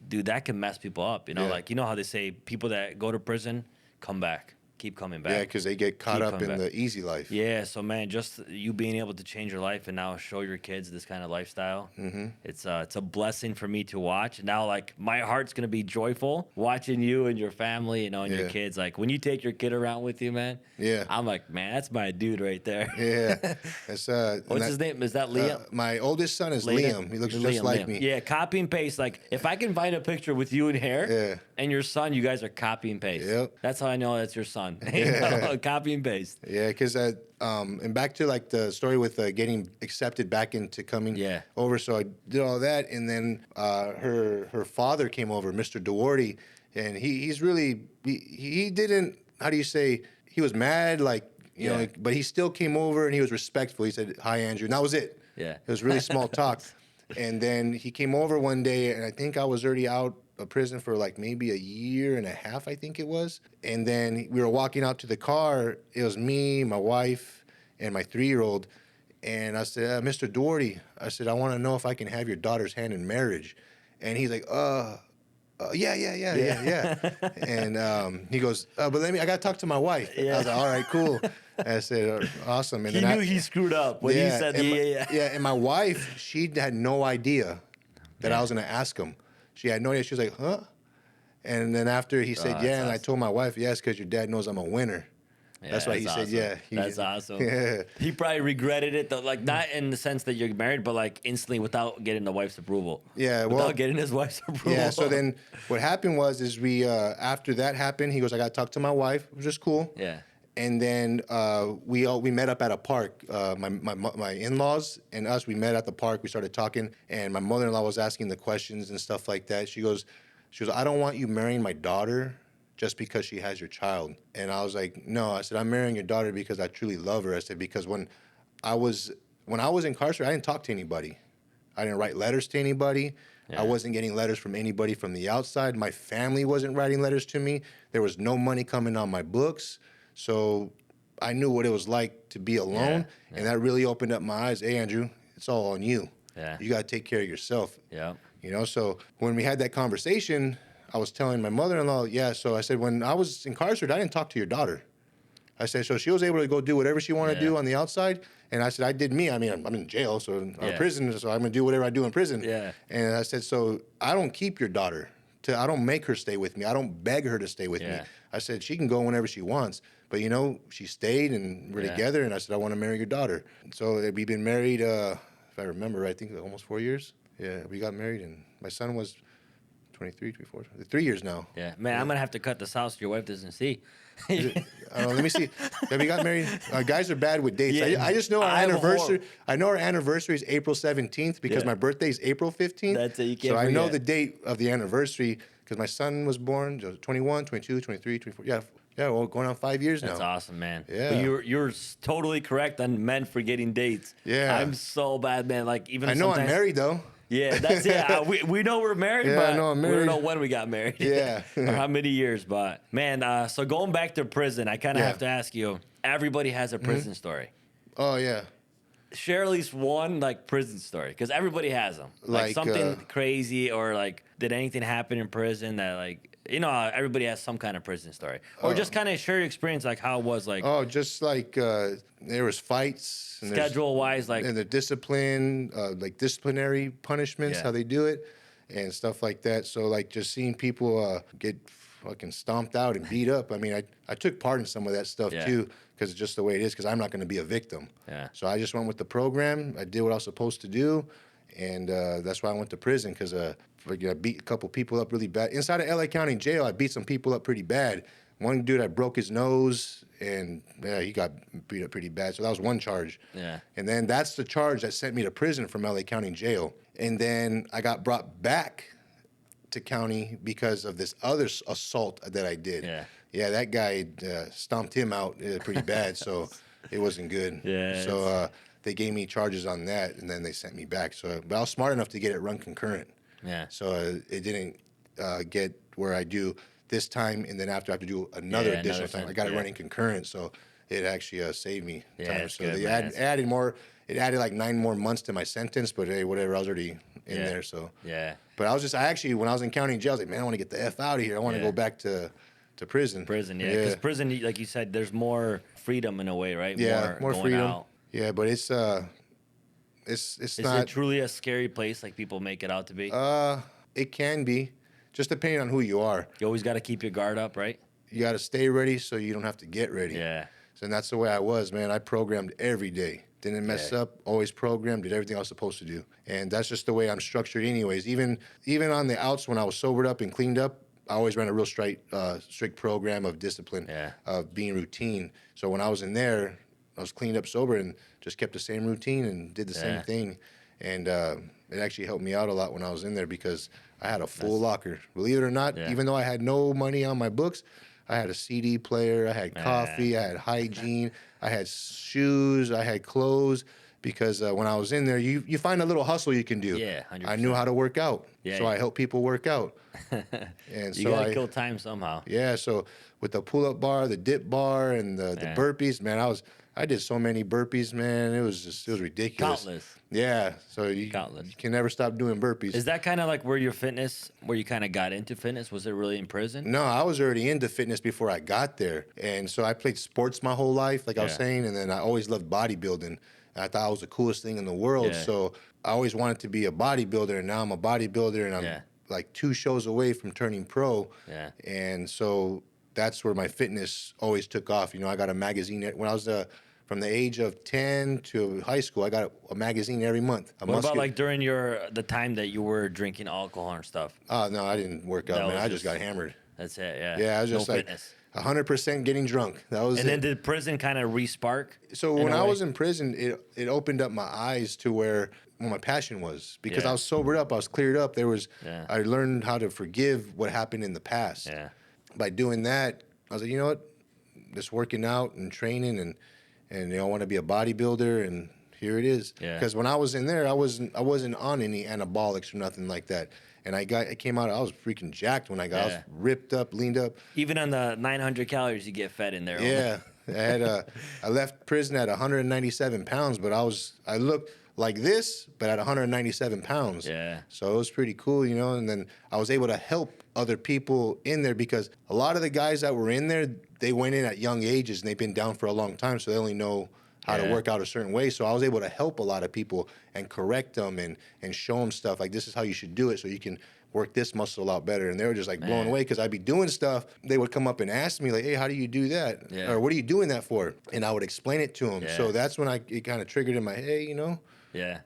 Dude, that can mess people up. Like, how they say people that go to prison come back. Keep coming back. Yeah, because they get caught up in the easy life. Yeah, so man, just you being able to change your life and now show your kids this kind of lifestyle, it's a blessing for me to watch. And now, like, my heart's gonna be joyful watching you and your family, and your kids. Like, when you take your kid around with you, man. Yeah. I'm like, man, that's my dude right there. Yeah. It's, What's his name? Is that Liam? My oldest son is Liam. He looks just like me. Yeah, copy and paste. Like, if I can find a picture with you and hair and your son, you guys are copy and paste. Yep. That's how I know that's your son. Copy and paste. Yeah, because and back to like the story with getting accepted back into coming over. So I did all that, and then her father came over, Mr. Doherty, and he didn't. How do you say? he was mad, like, you Yeah. know, but he still came over and he was respectful. He said, "Hi, Andrew," and that was it. Yeah. It was really small talk. And then he came over one day, and I think I was already out of prison for like maybe a year and a half, I think it was. And then we were walking out to the car. It was me, my wife, and my 3-year-old. And I said, "Mr. Doherty," I said, "I want to know if I can have your daughter's hand in marriage." And he's like, yeah. And he goes, "But I got to talk to my wife." Yeah. I was like, "All right, cool." I said, "Awesome." And He then knew he screwed up when he said, and yeah. Yeah, and my wife, she had no idea that I was going to ask him. She had no idea. She was like, "Huh?" And then after he said, "Yeah," and I told my wife, "Yes, because your dad knows I'm a winner." Yeah, that's why he awesome. said, "Yeah." That's awesome. Yeah. He probably regretted it, though, like not in the sense that you're married, but like instantly without getting the wife's approval. Yeah, without well, getting his wife's approval. Yeah, so then what happened was we after that happened, he goes, "I got to talk to my wife," which is cool. Yeah. And then we met up at a park. My in-laws and us, we met at the park. We started talking, and my mother-in-law was asking the questions and stuff like that. She goes, "I don't want you marrying my daughter just because she has your child." And I was like, "No," I said, "I'm marrying your daughter because I truly love her." I said, "Because when I was incarcerated, I didn't talk to anybody. I didn't write letters to anybody. Yeah. I wasn't getting letters from anybody from the outside. My family wasn't writing letters to me. There was no money coming on my books. So I knew what it was like to be alone, and that really opened up my eyes. Hey, Andrew, it's all on you. Yeah. You got to take care of yourself." Yeah. You know, so when we had that conversation, I was telling my mother-in-law, yeah, so I said, when I was incarcerated, I didn't talk to your daughter. I said, so she was able to go do whatever she wanted to do on the outside. And I said, I did me. I mean, I'm in jail, so I'm in prison, so I'm going to do whatever I do in prison. Yeah. And I said, so I don't keep your daughter. I don't make her stay with me. I don't beg her to stay with me. I said, she can go whenever she wants. But, you know, she stayed, and we're together, and I said, I want to marry your daughter. So we've been married, if I remember right, I think almost 4 years. Yeah, we got married, and my son was 23, 24, 3 years now. Yeah, man, I'm gonna have to cut this out so your wife doesn't see. Let me see. Yeah, we got married. Guys are bad with dates. Yeah, I just know our I'm anniversary. I know our anniversary is April 17th because my birthday is April 15th. That's it. You can't So I know forget. the date of the anniversary because my son was born 21, 22, 23, 24. Yeah, well, going on 5 years now. That's awesome, man. Yeah. But you're totally correct on men forgetting dates. Yeah. I'm so bad, man. Like even I know I'm sometimes- married though. Yeah, that's it. We know we're married, Yeah, but I know I'm we married. don't know when we got married. Yeah. or how many years. But man, so going back to prison, I kind of Yeah. have to ask you. Everybody has a prison story. Oh yeah. Share at least one like prison story because everybody has them. Like Like, something crazy or like did anything happen in prison that like you know everybody has some kind of prison story or just kind of share your experience like how it was like Oh, just like there was fights. And there's- schedule wise like and the discipline, like disciplinary punishments, Yeah. how they do it, and stuff like that. So like just seeing people get fucking stomped out and beat up. I mean, I took part in some of that stuff Yeah. too, because it's just the way it is. Because I'm not going to be a victim. Yeah. So I just went with the program. I did what I was supposed to do, and that's why I went to prison. Because I beat a couple people up really bad inside of LA County Jail. I beat some people up pretty bad. One dude, I broke his nose, and he got beat up pretty bad. So that was one charge. Yeah. And then that's the charge that sent me to prison from LA County Jail. And then I got brought back to county because of this other assault that I did. Yeah. Yeah, that guy stomped him out pretty bad, so it wasn't good. Yeah, So they gave me charges on that, and then they sent me back. So, but I was smart enough to get it run concurrent. yeah. So it didn't get where I do this time, and then after I have to do another Yeah, additional another time. time, I got it yeah. running concurrent, so it actually saved me Yeah, time. it's So good, they man. added more. It added like 9 more months to my sentence, but hey, whatever. I was already in Yeah. there, so. Yeah. But I actually, when I was in county jail, I was like, man, I want to get the F out of here. I want to Yeah. go back to prison. Prison, yeah. Because prison, like you said, there's more freedom in a way, right? Yeah, more going freedom. out. Yeah, but it's Is not. it truly a scary place like people make it out to be? It can be, just depending on who you are. You always got to keep your guard up, right? You got to stay ready so you don't have to get ready. Yeah. So and that's the way I was, man. I programmed every day. Didn't mess Yeah. up. Always programmed. Did everything I was supposed to do. And that's just the way I'm structured, anyways. Even on the outs when I was sobered up and cleaned up, I always ran a real strict program of discipline, Yeah. of being routine. So when I was in there, I was cleaned up sober and just kept the same routine and did the Yeah. same thing. And it actually helped me out a lot when I was in there because I had a full locker. Believe it or not, Yeah. even though I had no money on my books, I had a CD player, I had coffee, I had hygiene, I had shoes, I had clothes. Because when I was in there, you find a little hustle you can do. Yeah, 100%. I knew how to work out, Yeah, so yeah. I help people work out. And You so gotta kill time somehow. yeah, so with the pull-up bar, the dip bar, and the burpees, man, I did so many burpees, man. It was ridiculous. Countless. Yeah, so you can never stop doing burpees. Is that kind of like where you kind of got into fitness? Was it really in prison? No, I was already into fitness before I got there. And so I played sports my whole life, like I was Yeah. saying, and then I always loved bodybuilding. I thought it was the coolest thing in the world. Yeah. So I always wanted to be a bodybuilder, and now I'm a bodybuilder, and I'm like 2 shows away from turning pro. Yeah. And so that's where my fitness always took off. You know, I got a magazine when I was from the age of 10 to high school. I got a magazine every month. What about like during the time that you were drinking alcohol and stuff? Oh, no, I didn't work out, man. I just got hammered. That's it, yeah. Yeah, I was just no like fitness. 100% getting drunk. That was And then did prison kind of re-spark? So when I was in prison, it opened up my eyes to where my passion was. Because I was sobered up, I was cleared up. I learned how to forgive what happened in the past. Yeah. By doing that, I was like, you know what? Just working out and training and I want to be a bodybuilder, and here it is. Yeah. Because when I was in there, I wasn't on any anabolics or nothing like that. And I came out, I was freaking jacked when I got. I was ripped up, leaned up. Even on the 900 calories you get fed in there. Yeah. I left prison at 197 pounds, but I looked like this, but at 197 pounds. Yeah. So it was pretty cool, you know. And then I was able to help other people in there, because a lot of the guys that were in there, they went in at young ages and they've been down for a long time, so they only know how to work out a certain way. So I was able to help a lot of people and correct them and show them stuff like, this is how you should do it so you can work this muscle out better. And they were just like blown away, because I'd be doing stuff. They would come up and ask me like, hey, how do you do that? Yeah. Or what are you doing that for? And I would explain it to them. Yeah. So that's when it kind of triggered in my, hey, you know,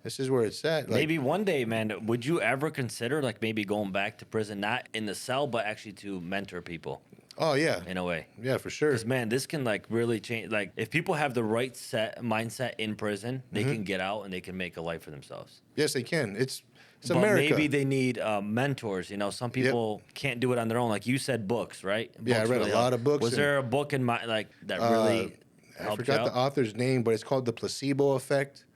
this is where it's at. Like, maybe one day, man, would you ever consider like maybe going back to prison, not in the cell, but actually to mentor people? Oh, yeah. In a way. Yeah, for sure. Because, man, this can, like, really change. Like, if people have the right mindset in prison, they can get out and they can make a life for themselves. Yes, they can. It's but America. Maybe they need mentors. You know, some people can't do it on their own. Like you said, books, right? Yeah, Books I read really a lot of books. Was there a book in my, like, that really I helped forgot you out? the author's name, but it's called The Placebo Effect.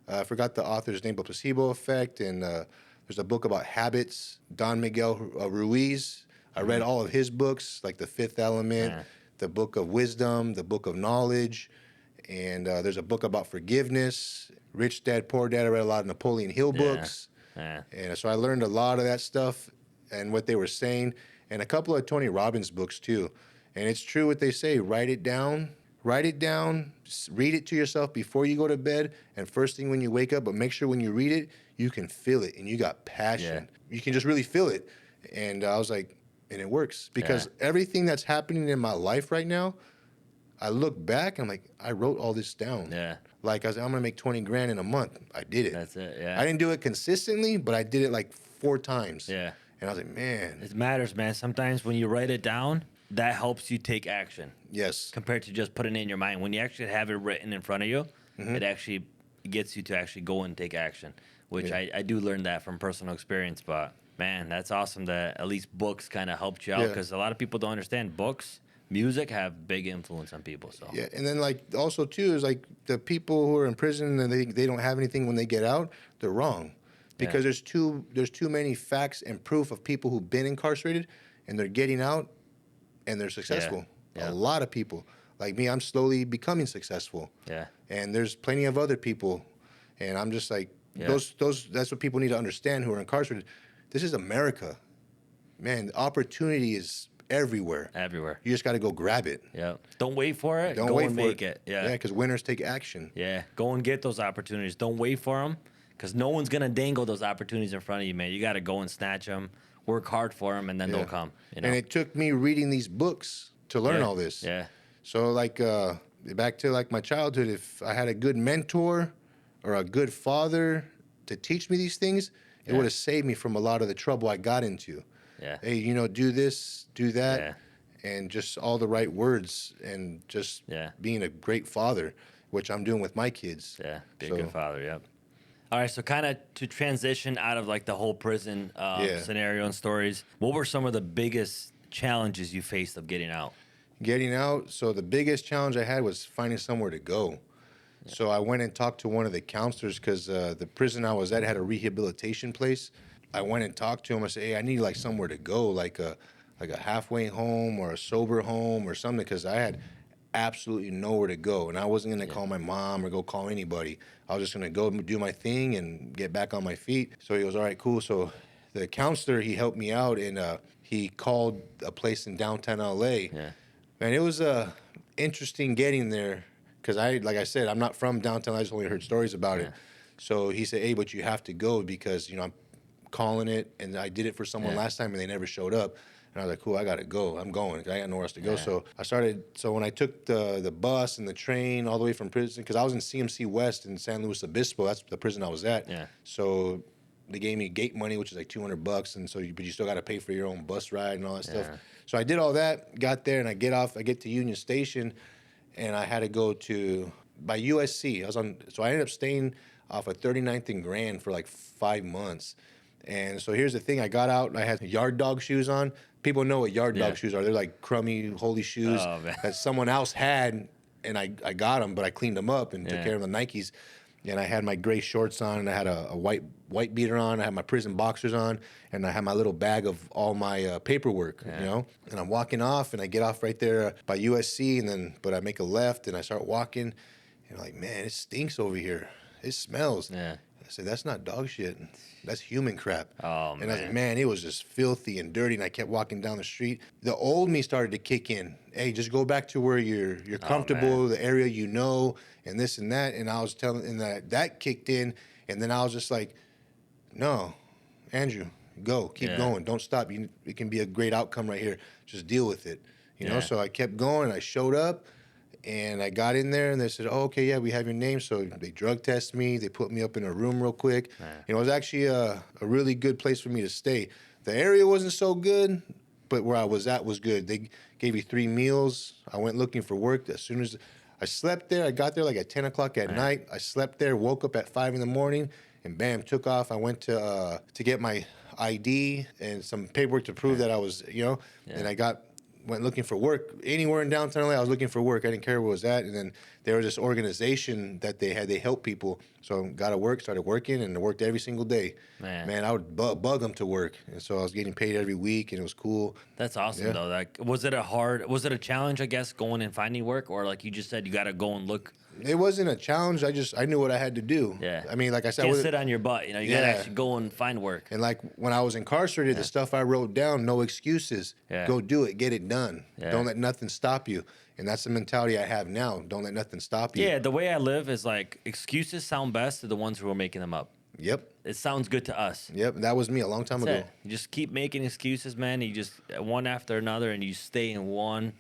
I forgot the author's name, but Placebo Effect. And there's a book about habits, Don Miguel Ruiz. I read all of his books, like The Fifth Element, the Book of Wisdom, the Book of Knowledge, and there's a book about forgiveness, Rich Dad, Poor Dad. I read a lot of Napoleon Hill books, and so I learned a lot of that stuff and what they were saying, and a couple of Tony Robbins books too. And it's true what they say, write it down, read it to yourself before you go to bed and first thing when you wake up, but make sure when you read it, you can feel it and you got passion. You can just really feel it. And I was like, and it works, because everything that's happening in my life right now, I look back, I'm like, I wrote all this down. Yeah. Like I was like, I'm gonna make 20 grand in a month. I did it. That's it, yeah. I didn't do it consistently, but I did it like 4 times. Yeah. And I was like, man. It matters, man. Sometimes when you write it down, that helps you take action. Yes. Compared to just putting it in your mind. When you actually have it written in front of you, it actually gets you to actually go and take action, which I do learn that from personal experience. But, man, that's awesome that at least books kind of helped you out, because a lot of people don't understand books. Music have big influence on people. So yeah, and then like also too is like the people who are in prison and they don't have anything when they get out, they're wrong, because there's too many facts and proof of people who've been incarcerated and they're getting out and they're successful. A lot of people like me, I'm slowly becoming successful. Yeah, and there's plenty of other people, and I'm just like those. That's what people need to understand who are incarcerated. This is America, man. The opportunity is everywhere. You just got to go grab it. Yeah. Don't wait for it. Don't go wait and for make it. Yeah. Yeah, because winners take action. Yeah. Go and get those opportunities. Don't wait for them, because no one's gonna dangle those opportunities in front of you, man. You got to go and snatch them, work hard for them, and then they'll come. You know? And it took me reading these books to learn all this. Yeah. So like back to like my childhood, if I had a good mentor or a good father to teach me these things, it would have saved me from a lot of the trouble I got into. Yeah. Hey, you know, do this, do that. Yeah. And just all the right words, and just being a great father, which I'm doing with my kids. Yeah, be a good father, yep. All right, so kind of to transition out of like the whole prison scenario and stories, what were some of the biggest challenges you faced of getting out? getting out. So the biggest challenge I had was finding somewhere to go. So I went and talked to one of the counselors because the prison I was at had a rehabilitation place. I went and talked to him. I said, hey, I need like somewhere to go, like a halfway home or a sober home or something, because I had absolutely nowhere to go. And I wasn't going to call my mom or go call anybody. I was just going to go do my thing and get back on my feet. So he goes, all right, cool. So the counselor, he helped me out, and he called a place in downtown LA. Yeah. Man, it was interesting getting there. Because like I said, I'm not from downtown. I just only heard stories about it. So he said, hey, but you have to go because, I'm calling it. And I did it for someone last time and they never showed up. And I was like, cool, I got to go. I'm going. I got nowhere else to go. So when I took the bus and the train all the way from prison, because I was in CMC West in San Luis Obispo. That's the prison I was at. Yeah. So they gave me gate money, which is like $200. And so, but you still got to pay for your own bus ride and all that stuff. So I did all that, got there, and I get to Union Station. And I had to go by USC. So I ended up staying off of 39th and Grand for like 5 months. And so here's the thing. I got out, I had yard dog shoes on. People know what yard dog shoes are. They're like crummy, holy shoes that someone else had, and I got them, but I cleaned them up and took care of the Nikes. And I had my gray shorts on, and I had a white beater on. I had my prison boxers on, and I had my little bag of all my paperwork, And I'm walking off, and I get off right there by USC, but I make a left, and I start walking, and I'm like, man, it stinks over here. It smells. Yeah. I said, that's not dog shit. That's human crap. Oh, and I was like, man, it was just filthy and dirty, and I kept walking down the street. The old me started to kick in. Hey, just go back to where you're comfortable, the area and this and that. And I was telling, and that kicked in, and then I was just like, no, Andrew, go, keep going, don't stop. It can be a great outcome right here. Just deal with it, So I kept going. I showed up, and I got in there, and they said, oh, okay, yeah, we have your name. So they drug tested me. They put me up in a room real quick. It was actually a really good place for me to stay. The area wasn't so good, but where I was at was good. They gave you 3 meals. I went looking for work. As soon as I slept there, I got there like at 10 o'clock at night. I slept there, woke up at 5 in the morning, and bam, took off. I went to get my ID and some paperwork to prove that I was, and I went looking for work anywhere in downtown LA. I was looking for work. I didn't care where it was at. And then there was this organization that they help people. So got to work, started working, and I worked every single day. Man, I would bug them to work. And so I was getting paid every week, and it was cool. That's awesome, though. Like, was it a challenge, I guess, going and finding work? Or like you just said, you got to go and look? It wasn't a challenge. I knew what I had to do. Yeah. I mean, like I said, can't sit on your butt. You got to actually go and find work. And like when I was incarcerated, the stuff I wrote down, no excuses. Go do it. Get it done. Don't let nothing stop you. And that's the mentality I have now. Don't let nothing stop you. Yeah, the way I live is like excuses sound best to the ones who are making them up. Yep. It sounds good to us. Yep. That was me a long time ago. You just keep making excuses, man. You just one after another, and you stay in one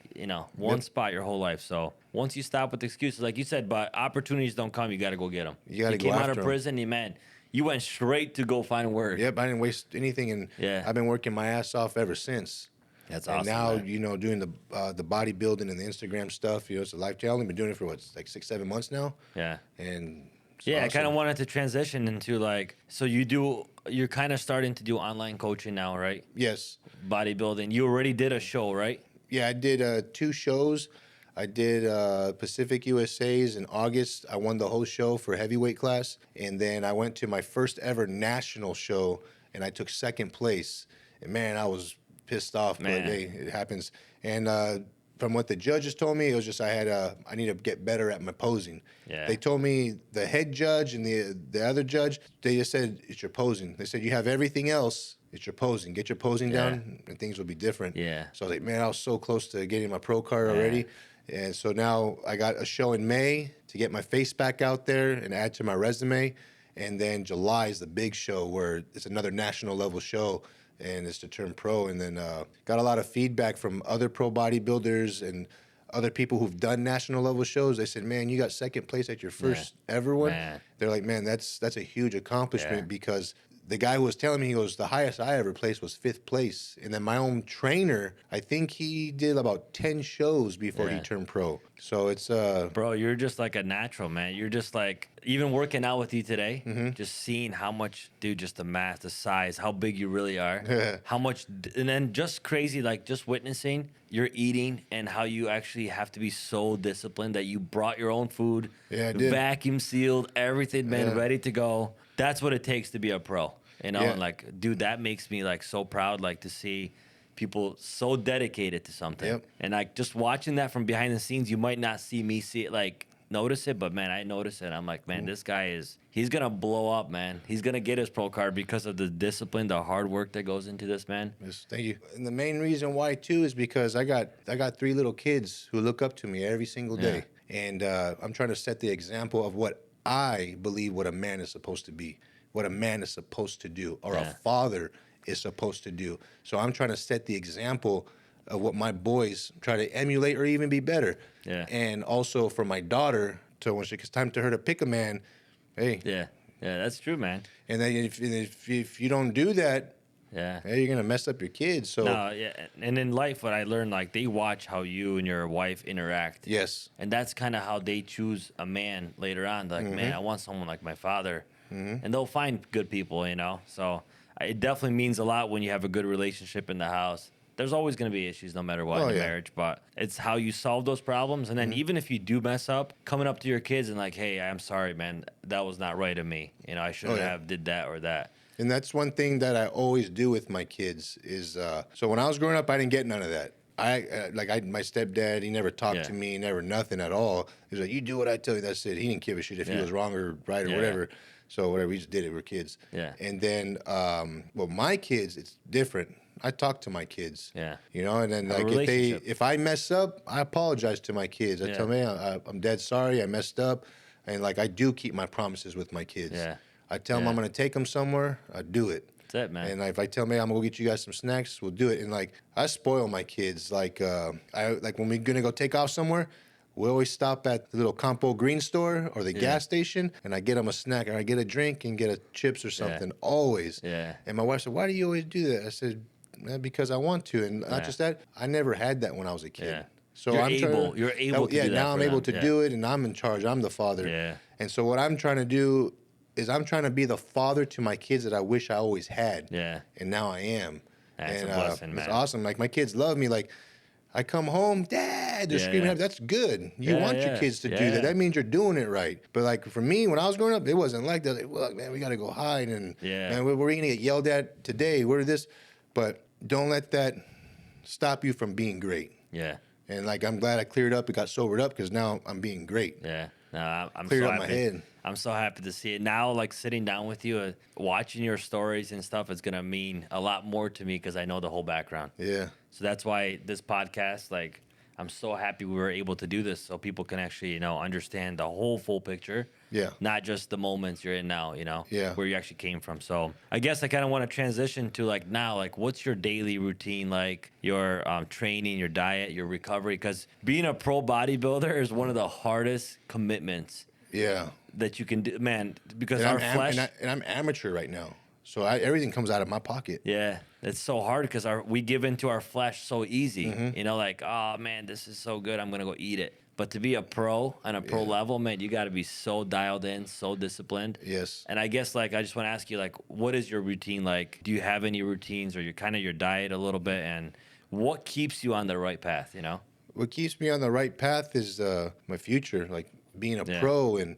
spot your whole life. So once you stop with excuses, like you said, but opportunities don't come, you got to go get them. You got to go after them. You came out of prison, you went straight to go find work. Yep. I didn't waste anything, and I've been working my ass off ever since. That's and awesome. Now, doing the bodybuilding and the Instagram stuff, it's a lifestyle. I've only been doing it for like 6-7 months now. Yeah. And awesome. I kind of awesome. wanted to transition into so you're kind of starting to do online coaching now, right? Yes. Bodybuilding. You already did a show, right? Yeah, I did 2 shows. I did Pacific USA's in August. I won the whole show for heavyweight class. And then I went to my first ever national show, and I took 2nd place. And man, I was pissed off, but hey, it happens. And from what the judges told me, it was just I need to get better at my posing. Yeah. They told me, the head judge and the other judge, they just said, it's your posing. They said, you have everything else, it's your posing. Get your posing down, and things will be different. Yeah. So I was like, man, I was so close to getting my pro card already. And so now I got a show in May to get my face back out there and add to my resume. And then July is the big show where it's another national level show, and it's to turn pro. And then got a lot of feedback from other pro bodybuilders and other people who've done national level shows. They said, man, you got 2nd place at your first ever one. They're like, man, that's a huge accomplishment, because the guy who was telling me, he goes, the highest I ever placed was 5th place. And then my own trainer, I think he did about 10 shows before he turned pro. So it's Bro, you're just like a natural, man. You're just like, even working out with you today, just seeing how much, dude, just the mass, the size, how big you really are, how much, and then just crazy, like just witnessing your eating and how you actually have to be so disciplined that you brought your own food, Yeah, I did. vacuum sealed, everything, man, ready to go. That's what it takes to be a pro, you know? Yeah. And like, dude, that makes me like so proud, like to see people so dedicated to something. Yep. And like just watching that from behind the scenes, you might not see me notice it, but man, I notice it. I'm like, man, this guy he's gonna blow up, man. He's gonna get his pro card because of the discipline, the hard work that goes into this, man. Yes, thank you. And the main reason why too is because I got 3 little kids who look up to me every single day, and I'm trying to set the example of what I believe what a man is supposed to be, what a man is supposed to do, or a father is supposed to do. So I'm trying to set the example of what my boys try to emulate or even be better. Yeah. And also for my daughter, to when it's time to her to pick a man, hey. Yeah, that's true, man. And then if you don't do that, Yeah. hey, you're gonna mess up your kids. So No, yeah, and in life, what I learned, like they watch how you and your wife interact. yes, And that's kind of how they choose a man later on. Like, man, I want someone like my father. And they'll find good people, you know? So it definitely means a lot when you have a good relationship in the house. There's always going to be issues no matter what in a marriage, but it's how you solve those problems. And then even if you do mess up, coming up to your kids and like, hey, I'm sorry, man, that was not right of me. You know, I shouldn't have did that or that. and that's one thing that I always do with my kids is so when I was growing up, I didn't get none of that. My stepdad, he never talked to me, never nothing at all. He was like, you do what I tell you, that's it. He didn't give a shit if he was wrong or right or whatever. So whatever, we just did it. We're kids. Yeah. And then, well, my kids, it's different. I talk to my kids. Yeah. You know, and then Have a like relationship. if I mess up, I apologize to my kids. I tell them, hey, I'm dead sorry. I messed up, and like I do keep my promises with my kids. Yeah. I tell them I'm gonna take them somewhere. I do it. That's it, man. And if I tell me I'm gonna go get you guys some snacks, we'll do it. And like I spoil my kids. Like when we're gonna go take off somewhere, we always stop at the little Campo Green store or the gas station, and I get them a snack, or I get a drink and get a chips or something. Always. Yeah. And my wife said, "Why do you always do that?" I said, because I want to. And not just that, I never had that when I was a kid. Yeah. So You're I'm able to do that now for I'm able them. to do it, and I'm in charge. I'm the father. Yeah. And so what I'm trying to do is I'm trying to be the father to my kids that I wish I always had. Yeah. And now I am. That's and a blessing, man. It's awesome. Like my kids love me. Like I come home, Dad, they're screaming at me. That's good. You want your kids to do that. That means you're doing it right. But like for me, when I was growing up, it wasn't like that. Like, look, man, we got to go hide, and man, we're going to get yelled at today. We're this, but don't let that stop you from being great. Yeah. And like I'm glad I cleared up and got sobered up because now I'm being great. Yeah. No, I'm Cleared so up happy. my head. I'm so happy to see it now. Like sitting down with you, watching your stories and stuff is gonna mean a lot more to me because I know the whole background. Yeah. So that's why this podcast, like, I'm so happy we were able to do this so people can actually, you know, understand the whole full picture. Yeah. Not just the moments you're in now, you know, Yeah. where you actually came from. So I guess I kind of want to transition to like now, like, what's your daily routine, like your training, your diet, your recovery? Because being a pro bodybuilder is one of the hardest commitments Yeah. that you can do, man, because And our flesh. and I'm amateur right now. So everything comes out of my pocket. Yeah, it's so hard because we give into our flesh so easy. Mm-hmm. You know, like, oh man, this is so good, I'm gonna go eat it. But to be a pro on a pro level, man, you got to be so dialed in, so disciplined. Yes. And I guess like I just want to ask you, like, what is your routine like? Do you have any routines, or your kind of your diet a little bit, and what keeps you on the right path? You know. What keeps me on the right path is my future, like being a pro and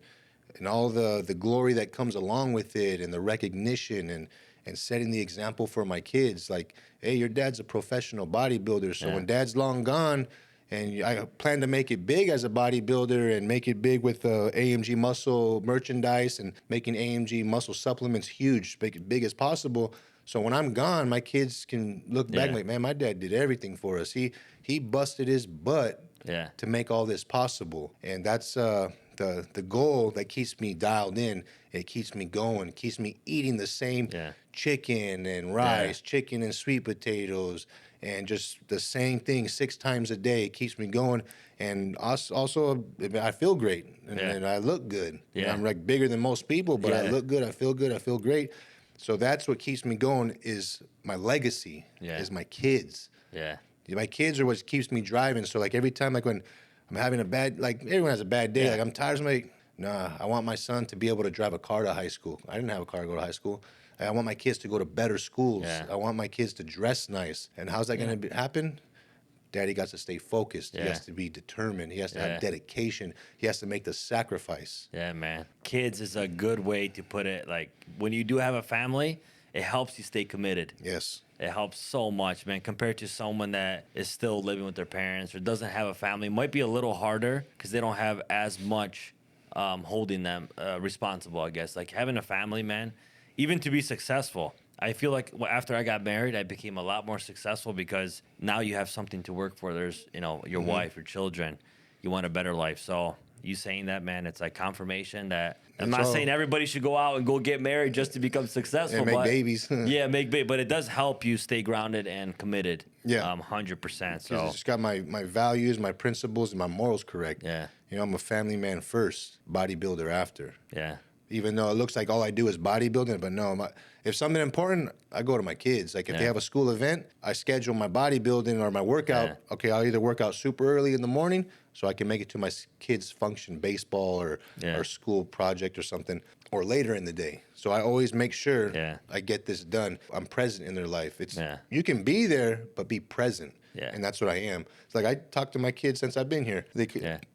all the glory that comes along with it, and the recognition and setting the example for my kids. Like, hey, your dad's a professional bodybuilder, so when dad's long gone, and I plan to make it big as a bodybuilder and make it big with AMG Muscle merchandise and making AMG Muscle supplements huge, make it big as possible. So when I'm gone, my kids can look back like, man, my dad did everything for us. He busted his butt to make all this possible. And that's the goal that keeps me dialed in. It keeps me going. It keeps me eating the same chicken and rice, chicken and sweet potatoes, and just the same thing 6 times a day. It keeps me going. And also I feel great, and I look good. And I'm like bigger than most people, but I look good. I feel good. I feel great. So that's what keeps me going, is my legacy, is my kids. Yeah. My kids are what keeps me driving. So like every time, like when I'm having a bad, like everyone has a bad day, like I'm tired, I'm like, Nah, I want my son to be able to drive a car to high school. I didn't have a car to go to high school. I want my kids to go to better schools. Yeah. I want my kids to dress nice. And how's that going to happen? Daddy got to stay focused. He Yeah. has to be determined. He has to Yeah. have dedication. He has to make the sacrifice. Yeah, man. Kids is a good way to put it. Like, when you do have a family, it helps you stay committed. Yes. It helps so much, man, compared to someone that is still living with their parents or doesn't have a family. It might be a little harder because they don't have as much holding them responsible, I guess. Like, having a family, man, even to be successful. I feel like after I got married, I became a lot more successful because now you have something to work for. There's, your wife, your children. You want a better life. So you saying that, man, it's like confirmation that I'm not saying everybody should go out and go get married just to become successful. And make babies. Yeah, make babies. But it does help you stay grounded and committed. Yeah. 100%. So I just got my values, my principles, and my morals correct. Yeah. I'm a family man first, bodybuilder after. Yeah. Even though it looks like all I do is bodybuilding, but no, if something important, I go to my kids. Like if they have a school event, I schedule my bodybuilding or my workout. Yeah. Okay, I'll either work out super early in the morning so I can make it to my kids' function, baseball or school project or something, or later in the day. So I always make sure I get this done. I'm present in their life. You can be there, but be present. Yeah. And that's what I am. It's like I talk to my kids since I've been here. They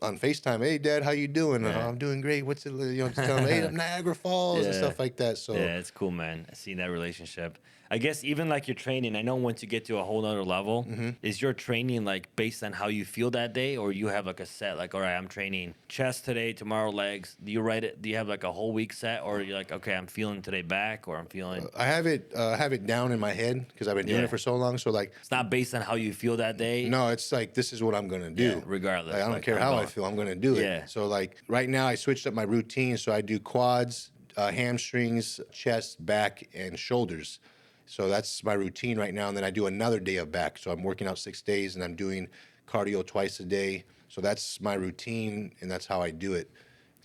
on FaceTime, hey, Dad, how you doing? Yeah. Oh, I'm doing great. What's it? Just tell them, hey, I'm Niagara Falls and stuff like that. So yeah, it's cool, man. I see that relationship. I guess even like your training, I know once you get to a whole nother level, is your training like based on how you feel that day, or you have like a set, like, all right, I'm training chest today, tomorrow legs. Do you write it? Do you have like a whole week set, or you're like, okay, I'm feeling today back, or I'm feeling? I have it down in my head because I've been doing it for so long. So like, it's not based on how you feel that day. No, it's like this is what I'm gonna do, regardless. Like, I don't care how I feel, I'm gonna do it. Yeah. So like right now, I switched up my routine. So I do quads, hamstrings, chest, back, and shoulders. So that's my routine right now. And then I do another day of back. So I'm working out 6 days and I'm doing cardio twice a day. So that's my routine and that's how I do it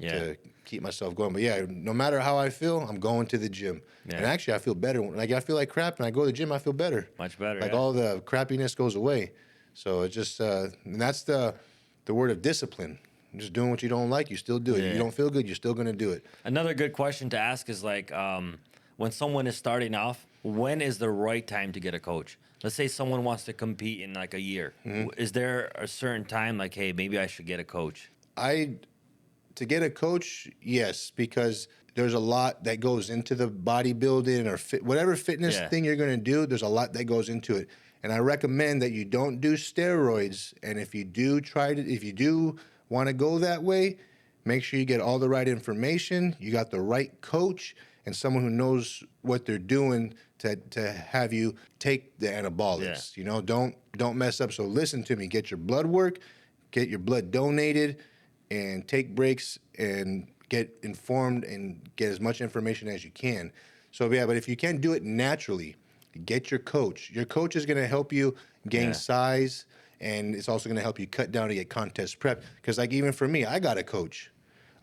to keep myself going. But yeah, no matter how I feel, I'm going to the gym. Yeah. And actually, I feel better. Like I feel like crap and I go to the gym, I feel better. Much better. Like all the crappiness goes away. So it's just, and that's the word of discipline. Just doing what you don't like, you still do it. If you don't feel good, you're still going to do it. Another good question to ask is like, when someone is starting off, when is the right time to get a coach? Let's say someone wants to compete in like a year. Is there a certain time like, hey, maybe I should get a coach? To get a coach, yes, because there's a lot that goes into the bodybuilding or whatever fitness thing you're going to do. There's a lot that goes into it. And I recommend that you don't do steroids. And if you do want to go that way, make sure you get all the right information. You got the right coach and someone who knows what they're doing to have you take the anabolics. Don't mess up. So listen to me. Get your blood work, get your blood donated, and take breaks and get informed and get as much information as you can. So yeah, but if you can't do it naturally, get your coach. Your coach is going to help you gain size, and it's also going to help you cut down to get contest prep. Because like even for me, I got a coach.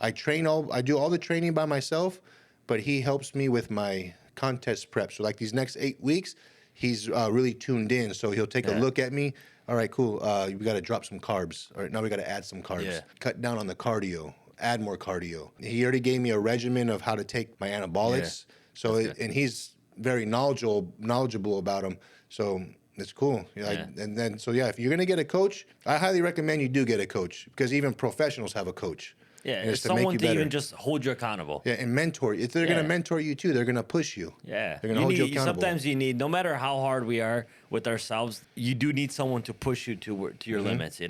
I do all the training by myself, but he helps me with my contest prep. So like these next 8 weeks, he's really tuned in. So he'll take a look at me. All right, cool. We got to drop some carbs. All right, now we got to add some carbs. Yeah. Cut down on the cardio. Add more cardio. He already gave me a regimen of how to take my anabolics. Yeah. So and he's very knowledgeable about them. So it's cool. And then if you're gonna get a coach, I highly recommend you do get a coach because even professionals have a coach. Yeah, it's someone to even just hold you accountable. Yeah, and mentor you. If they're going to mentor you too, they're going to push you. Yeah. They're going to hold you accountable. Sometimes you need, no matter how hard we are with ourselves, you do need someone to push you to your limits,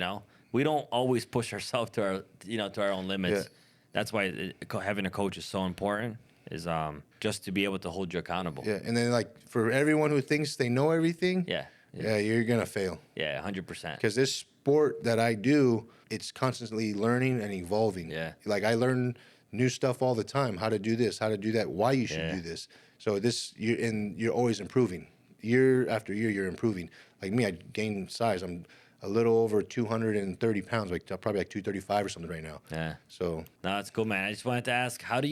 We don't always push ourselves to our own limits. Yeah. That's why having a coach is so important, is just to be able to hold you accountable. Yeah, and then like for everyone who thinks they know everything, you're going to fail. Yeah, 100%. Because this sport that I do, it's constantly learning and evolving. Yeah. Like I learn new stuff all the time, how to do this, how to do that, why you should do this. So you're always improving. Year after year, you're improving. Like me, I gained size. I'm a little over 230 pounds, probably like 235 or something right now. Yeah. So. No, it's cool, man. I just wanted to ask, how did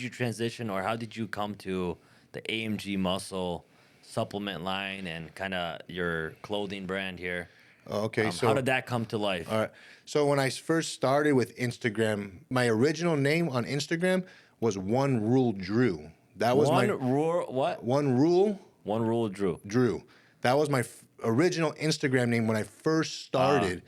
you transition, or how did you come to the AMG Muscle supplement line and kind of your clothing brand here? Oh, okay, so How did that come to life? all right. So when I first started with Instagram, my original name on Instagram was One Rule Drew. That was One my rule, what? One Rule One rule, Drew. Drew. That was my original Instagram name when I first started.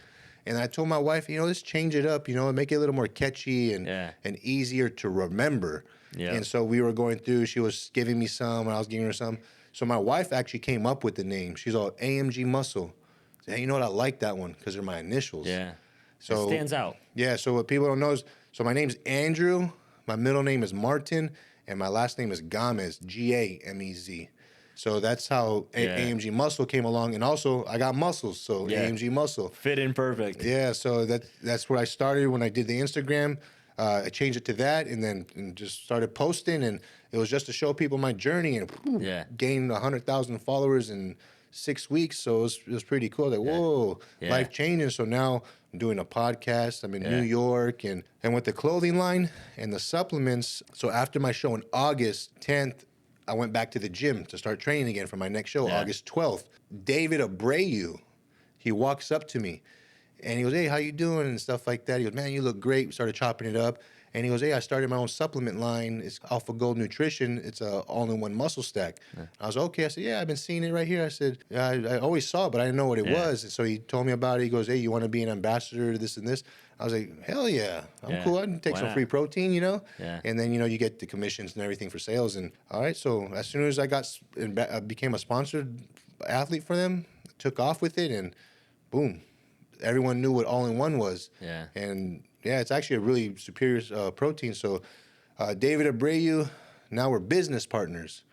And I told my wife, let's change it up, make it a little more catchy and easier to remember. Yeah. And so we were going through, she was giving me some, and I was giving her some. So my wife actually came up with the name. She's all AMG Muscle. I said, hey, you know what? I like that one because they're my initials. Yeah. So it stands out. Yeah. So what people don't know is, so my name's Andrew, my middle name is Martin, and my last name is Gamez, Gamez. So that's how AMG Muscle came along. And also, I got muscles, so AMG Muscle. Fit in perfect. Yeah, so that's where I started when I did the Instagram. I changed it to that and just started posting. And it was just to show people my journey. And gained 100,000 followers in 6 weeks. So it was pretty cool. Like, whoa, life changing. So now I'm doing a podcast. I'm in New York. And with the clothing line and the supplements. So after my show on August 10th, I went back to the gym to start training again for my next show, August 12th. David Abreu, he walks up to me and he goes, hey, how you doing? And stuff like that. He goes, man, you look great. We started chopping it up. And he goes, hey, I started my own supplement line. It's Alpha Gold Nutrition. It's a all-in-one muscle stack. I was okay. I said, yeah, I've been seeing it right here. I said, yeah, I always saw it, but I didn't know what it was. And so he told me about it. He goes, hey, you want to be an ambassador to this and this? I was like, hell yeah, I'm cool. I can take some free protein, Yeah. And then, you get the commissions and everything for sales. And all right, so as soon as I became a sponsored athlete for them, took off with it, and boom, everyone knew what all-in-one was. Yeah. And it's actually a really superior protein. So David Abreu, now we're business partners.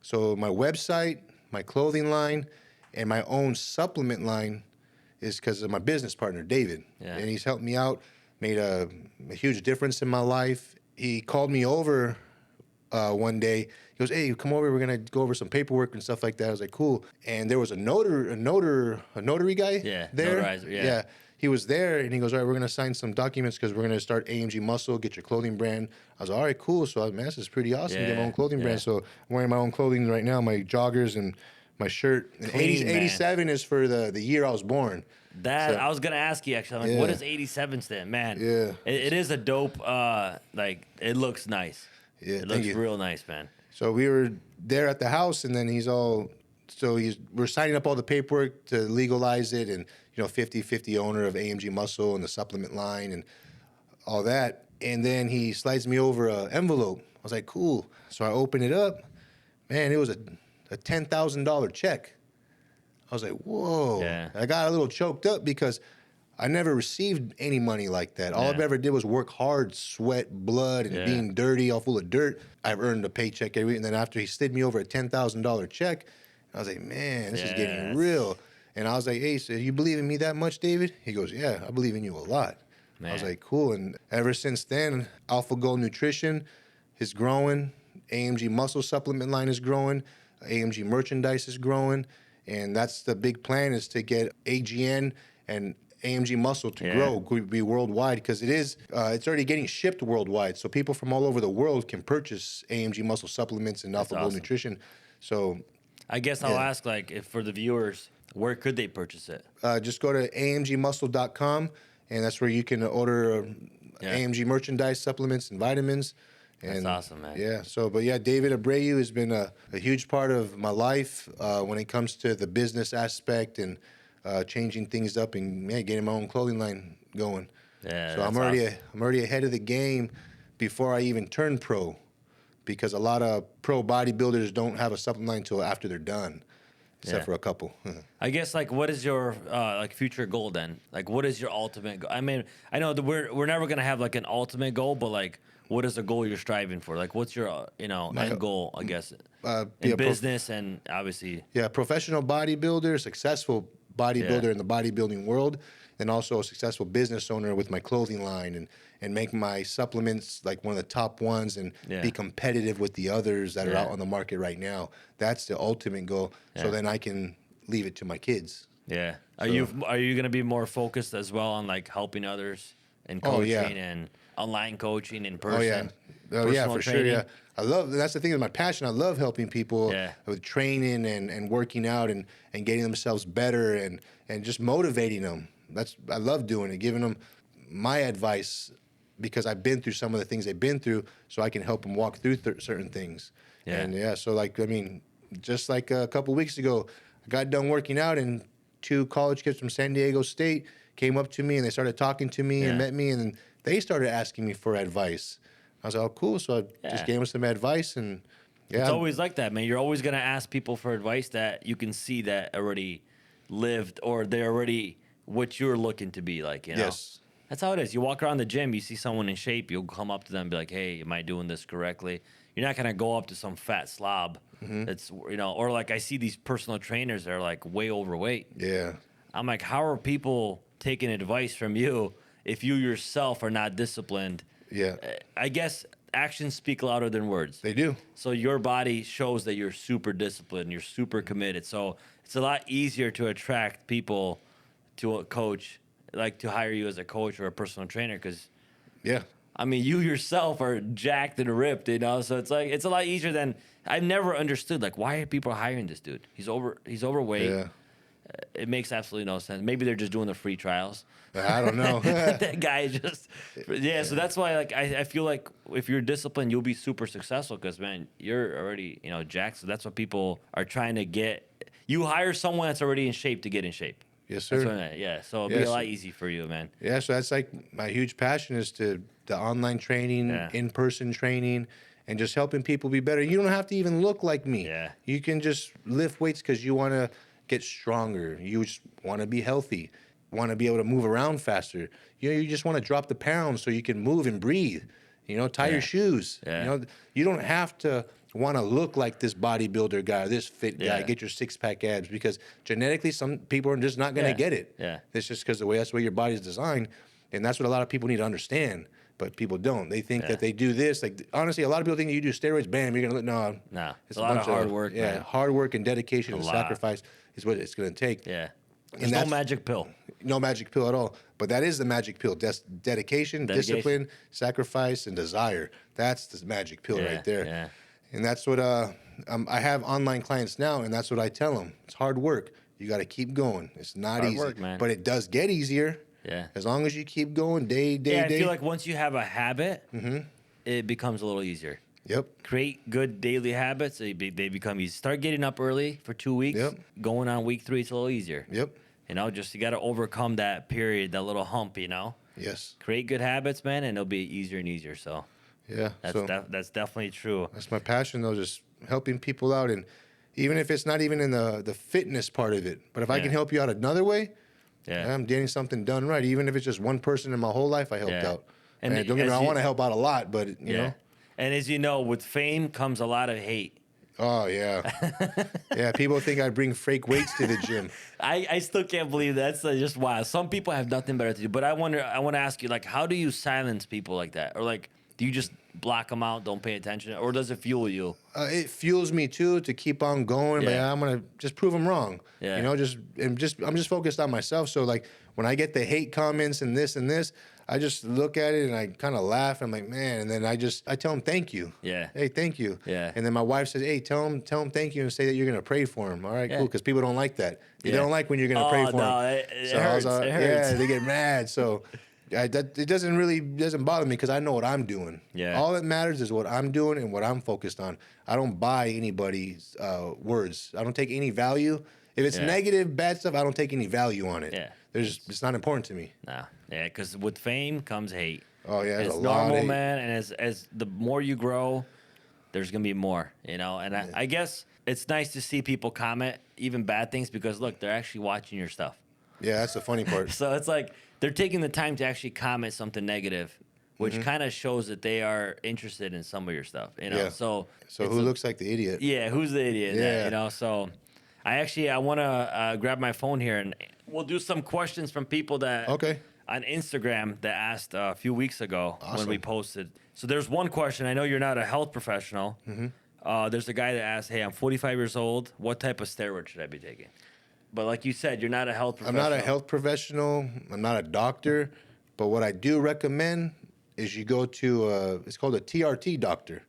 So my website, my clothing line, and my own supplement line is because of my business partner, David. Yeah. And he's helped me out, made a huge difference in my life. He called me over one day. He goes, hey, come over. We're going to go over some paperwork and stuff like that. I was like, cool. And there was a notary guy there. Notarizer, yeah. He was there, and he goes, all right, we're going to sign some documents because we're going to start AMG Muscle, get your clothing brand. I was like, all right, cool. So, man, this is pretty awesome to get my own clothing brand. So I'm wearing my own clothing right now, my joggers and my shirt. And 87 is for the year I was born. I was gonna ask you actually. I'm like, what does 87 stand, man? Yeah, it is a dope. It looks nice. Yeah, it looks real nice, man. So we were there at the house, and then we're signing up all the paperwork to legalize it, and 50-50 owner of AMG Muscle and the supplement line and all that. And then he slides me over an envelope. I was like, cool. So I open it up. Man, it was a $10,000 check. I was like, whoa. Yeah. I got a little choked up because I never received any money like that. All I've ever did was work hard, sweat, blood, and being dirty, all full of dirt. I've earned a paycheck every week. And then after he slid me over a $10,000 check, I was like, man, this is getting real. And I was like, hey, so you believe in me that much, David? He goes, yeah, I believe in you a lot. Man. I was like, cool. And ever since then, Alpha Gold Nutrition is growing. AMG Muscle supplement line is growing. AMG merchandise is growing. And that's the big plan, is to get AGN and AMG Muscle to grow, be worldwide, because it's already getting shipped worldwide. So people from all over the world can purchase AMG Muscle supplements and Alpha Gold Nutrition. So I guess I'll ask, if for the viewers, where could they purchase it? Just go to amgmuscle.com, and that's where you can order AMG merchandise, supplements, and vitamins. And, that's awesome, man. Yeah. So, David Abreu has been a huge part of my life when it comes to the business aspect and changing things up and getting my own clothing line going. Yeah. So I'm already ahead of the game before I even turn pro, because a lot of pro bodybuilders don't have a supplement line until after they're done, except for a couple. I guess what is your future goal then? What is your ultimate goal? I mean, I know that we're never gonna have an ultimate goal, but what is the goal you're striving for? What's your end goal? I guess in business and obviously. Yeah, professional bodybuilder, successful bodybuilder in the bodybuilding world, and also a successful business owner with my clothing line and make my supplements one of the top ones and be competitive with the others that are out on the market right now. That's the ultimate goal. So then I can leave it to my kids. Yeah. Are you gonna be more focused as well on helping others and Oh, coaching yeah. and online coaching in Oh yeah, person. for personal sure. Yeah, training. I love. That's the thing. Is my passion. I love helping people Yeah. with training and working out and getting themselves better and just motivating them. I love doing it, giving them my advice because I've been through some of the things they've been through, so I can help them walk through certain things. Yeah. And yeah, so like I mean, just like a couple weeks ago, I got done working out and 2 college kids from San Diego State came up to me and they started talking to me and Yeah. met me and they started asking me for advice. I was like, oh, cool. So I Yeah. just gave them some advice and yeah. It's always like that, man. You're always gonna ask people for advice that you can see that already lived or they're already what you're looking to be like. You know? Yes. That's how it is. You walk around the gym, you see someone in shape, you'll come up to them and be like, "Hey, am I doing this correctly?" You're not gonna go up to some fat slob that's or like I see these personal trainers that are like way overweight. Yeah. I'm like, how are people taking advice from you if you yourself are not disciplined? Yeah. I guess actions speak louder than words. They do. So your body shows that you're super disciplined, you're super committed. So it's a lot easier to attract people to a coach, like to hire you as a coach or a personal trainer, because Yeah. I mean, you yourself are jacked and ripped, you know. So it's like it's a lot easier than I've never understood. Like, why are people hiring this dude? He's overweight. Yeah. It makes absolutely no sense. Maybe they're just doing the free trials. I don't know. That guy is just So that's why like I feel like if you're disciplined, you'll be super successful because man, you're already jacked. So that's what people are trying to get. You hire someone that's already in shape to get in shape. Yes, That's sir. what yeah. So it'll be Yes. a lot easier for you, man. Yeah, so that's like my huge passion is to the online training, Yeah. in-person training, and just helping people be better. You don't have to even look like me. Yeah. You can just lift weights because you want to get stronger. You just want to be healthy, want to be able to move around faster. You just want to drop the pounds so you can move and breathe. Tie Yeah. your shoes. Yeah. You don't have to want to look like this bodybuilder guy, this fit guy, Yeah. get your six-pack abs because genetically some people are just not going to Yeah. get it. Yeah. It's just because that's the way your body's designed, and that's what a lot of people need to understand. But people don't. They think Yeah. that they do this. Like honestly, a lot of people think you do steroids, bam, you're gonna look. No, No. it's A lot of bunch hard work, Yeah, man. hard work and dedication and lot. sacrifice is what it's gonna take. Yeah. There's And no that's- magic pill. No magic pill at all. But that is the magic pill. Dedication, discipline, sacrifice, and desire. That's the magic pill Yeah, right there. yeah. And that's what I have online clients now, and that's what I tell them. It's hard work. You got to keep going. It's not Hard easy, work, man. but it does get easier. Yeah. As long as you keep going day. Yeah, I feel like once you have a habit, it becomes a little easier. Yep. Create good daily habits. They become easy. Start getting up early for 2 weeks. Yep. Going on week 3, it's a little easier. Yep. Just you got to overcome that period, that little hump. Yes. Create good habits, man, and it'll be easier and easier. So Yeah. that's definitely true. That's my passion, though, just helping people out. And even if it's not even in the fitness part of it, but if I Yeah. can help you out another way, Yeah. I'm getting something done right. Even if it's just one person in my whole life I helped Yeah. out. And And don't get me as wrong, I you- want to help out a lot, but, you know. And as you know, with fame comes a lot of hate. Oh, yeah. Yeah, people think I bring fake weights to the gym. I still can't believe that's just wild. Some people have nothing better to do. But I want to ask you, like, how do you silence people like that? Or, like, do you just block them out, don't pay attention? Or does it fuel you? It fuels me, too, to keep on going. But Yeah. I'm going to just prove them wrong. Yeah. I'm just focused on myself. So, like, when I get the hate comments and this, I just look at it and I kind of laugh. I'm like, man. And then I tell them thank you. Yeah. Hey, thank you. Yeah. And then my wife says, hey, tell them thank you and say that you're going to pray for them. All right, Yeah. cool. Because people don't like that. They Yeah. don't like when you're going to pray for no, them. it hurts. It hurts. Yeah, they get mad. So it doesn't bother me because I know what I'm doing. Yeah. All that matters is what I'm doing and what I'm focused on. I don't buy anybody's words. I don't take any value. If it's Yeah. negative, bad stuff, I don't take any value on it. Yeah. It's not important to me. No. Yeah, because with fame comes hate. Oh, yeah, there's It's a lot of normal, hate. man. And as the more you grow, there's going to be more, And I guess it's nice to see people comment even bad things because, look, they're actually watching your stuff. Yeah, that's the funny part. So it's like they're taking the time to actually comment something negative, which kind of shows that they are interested in some of your stuff, Yeah. So So it's who looks like the idiot? Yeah, who's the idiot? Yeah. So I want to grab my phone here and we'll do some questions from people that Okay. on Instagram that asked a few weeks ago when Awesome. we posted. So there's one question. I know you're not a health professional. There's a guy that asked, "Hey, I'm 45 years old. What type of steroid should I be taking?" But like you said, you're not a health I'm professional. not a health professional. I'm not a doctor. But what I do recommend is you go to it's called a TRT doctor.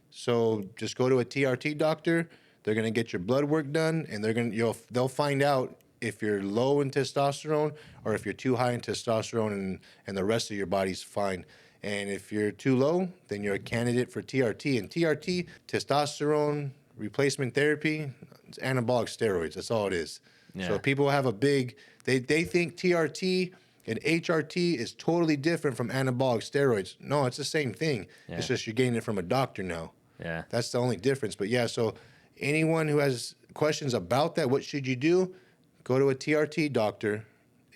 So just go to a TRT doctor. They're gonna get your blood work done, and they'll find out if you're low in testosterone or if you're too high in testosterone, and the rest of your body's fine. And if you're too low, then you're a candidate for TRT. And TRT, testosterone replacement therapy, it's anabolic steroids. That's all it is. Yeah. So people have they think TRT and HRT is totally different from anabolic steroids. No, it's the same thing. Yeah. It's just you're getting it from a doctor now. Yeah. That's the only difference. But yeah, so anyone who has questions about that, what should you do? Go to a TRT doctor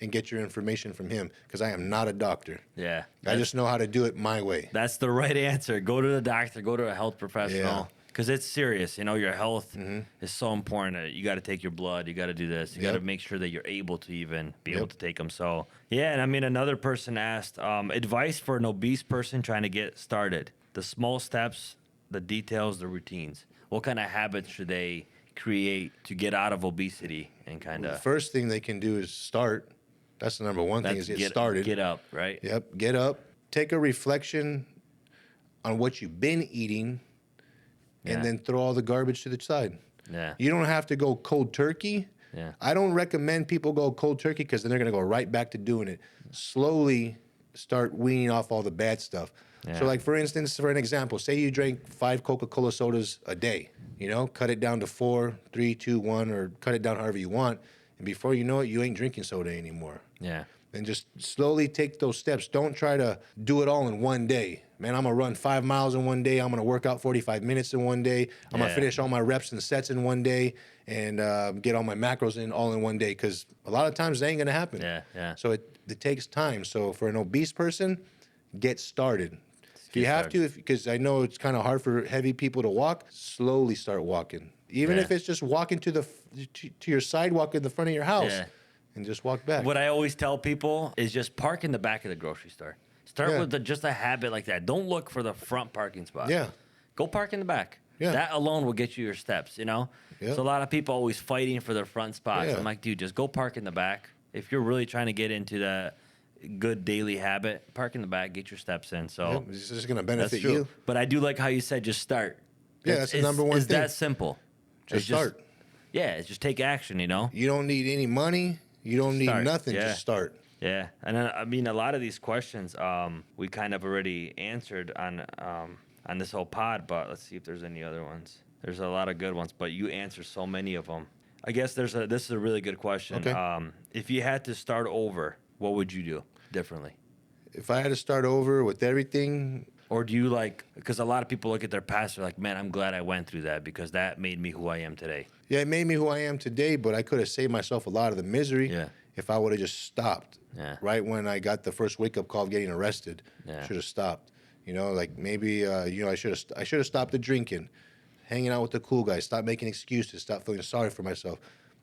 and get your information from him, because I am not a doctor. Yeah. I just know how to do it my way. That's the right answer. Go to the doctor, go to a health professional. Yeah. Because it's serious. You know, your health is so important. You got to take your blood. You got to do this. You got to make sure that you're able to even be able to take them. So, yeah. And I mean, another person asked advice for an obese person trying to get started. The small steps, the details, the routines. What kind of habits should they create to get out of obesity and kind The of... first thing they can do is start. That's the number one thing, is get started. Get up, right? Yep, get up. Take a reflection on what you've been eating, and then throw all the garbage to the side. Yeah. You don't have to go cold turkey. Yeah. I don't recommend people go cold turkey, because then they're going to go right back to doing it. Slowly start weaning off all the bad stuff. Yeah. So like, for instance, for an example, say you drank 5 Coca-Cola sodas a day, cut it down to 4, 3, 2, 1, or cut it down however you want. And before you know it, you ain't drinking soda anymore. Yeah. And just slowly take those steps. Don't try to do it all in one day. Man, I'm going to run 5 miles in one day. I'm going to work out 45 minutes in one day. I'm going to finish all my reps and sets in one day, and get all my macros in all in one day, because a lot of times they ain't going to happen. Yeah, yeah. So it takes time. So for an obese person, get started. If you have to, because I know it's kind of hard for heavy people to walk, slowly start walking. Even if it's just walking to your sidewalk in the front of your house. Yeah. And just walk back. What I always tell people is just park in the back of the grocery store. Start with just a habit like that. Don't look for the front parking spot. Yeah. Go park in the back. Yeah. That alone will get you your steps, Yeah. So a lot of people always fighting for their front spots. Yeah. I'm like, dude, just go park in the back. If you're really trying to get into that good daily habit, park in the back, get your steps in. So It's just going to that's benefit true. you. But I do like how you said just start. Yeah, that's the number one it's thing. that simple. Just start. It's just take action, You don't need any money. You don't need nothing. Yeah. Just start. Yeah, and I mean, a lot of these questions we kind of already answered on this whole pod, but let's see if there's any other ones. There's a lot of good ones, but you answer so many of them. I guess this is a really good question. Okay. If you had to start over, what would you do differently? If I had to start over with everything, Or do you because a lot of people look at their past, they're like, man, I'm glad I went through that because that made me who I am today. yeah, it made me who I am today, but I could have saved myself a lot of the misery if I would have just stopped. Yeah. Right when I got the first wake-up call of getting arrested, Yeah. should have stopped. Like maybe, I should have stopped the drinking, hanging out with the cool guys, stop making excuses, stop feeling sorry for myself.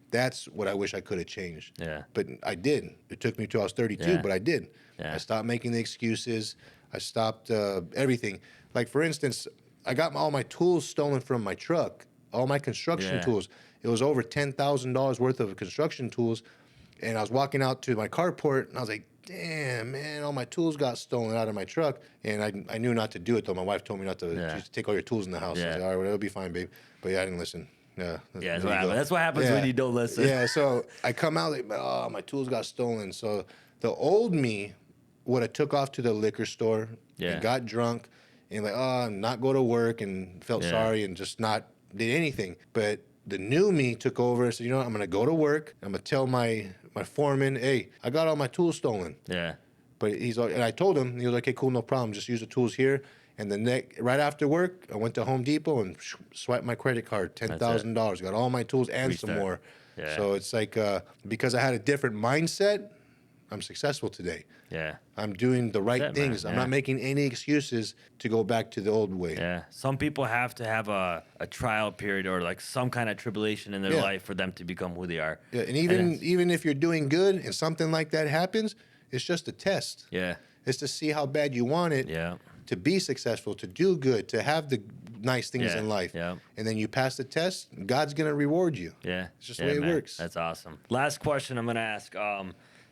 That's what I wish I could have changed. Yeah. But I did. It took me till I was 32, Yeah. but I did. Yeah. I stopped making the excuses. I stopped everything. Like, for instance, I got all my tools stolen from my truck, all my construction tools. It was over $10,000 worth of construction tools. And I was walking out to my carport, and I was like, damn, man, all my tools got stolen out of my truck. And I knew not to do it, though. My wife told me not to just take all your tools in the house. I was like, all right, well, it'll be fine, babe. But yeah, I didn't listen. Yeah, That's what happens when you don't listen. Yeah, so I come out like, oh, my tools got stolen. So the old me would have took off to the liquor store and got drunk and not go to work and felt sorry and just not did anything. But the new me took over and said, I'm going to go to work. I'm going to tell my foreman, hey, I got all my tools stolen. Yeah. But and I told him, he was like, okay, cool, no problem. Just use the tools here. And right after work, I went to Home Depot and swiped my credit card, $10,000. Got all my tools and some more. Yeah. So it's like, because I had a different mindset, I'm successful today. Yeah. I'm doing the right things. Man. I'm not making any excuses to go back to the old way. Yeah. Some people have to have a trial period or some kind of tribulation in their life for them to become who they are. Yeah, and even if you're doing good and something like that happens, it's just a test. Yeah. It's to see how bad you want it. Yeah. To be successful, to do good, to have the nice things in life. Yeah. And then you pass the test, God's going to reward you. Yeah. It's just the way it works. That's awesome. Last question I'm going to ask.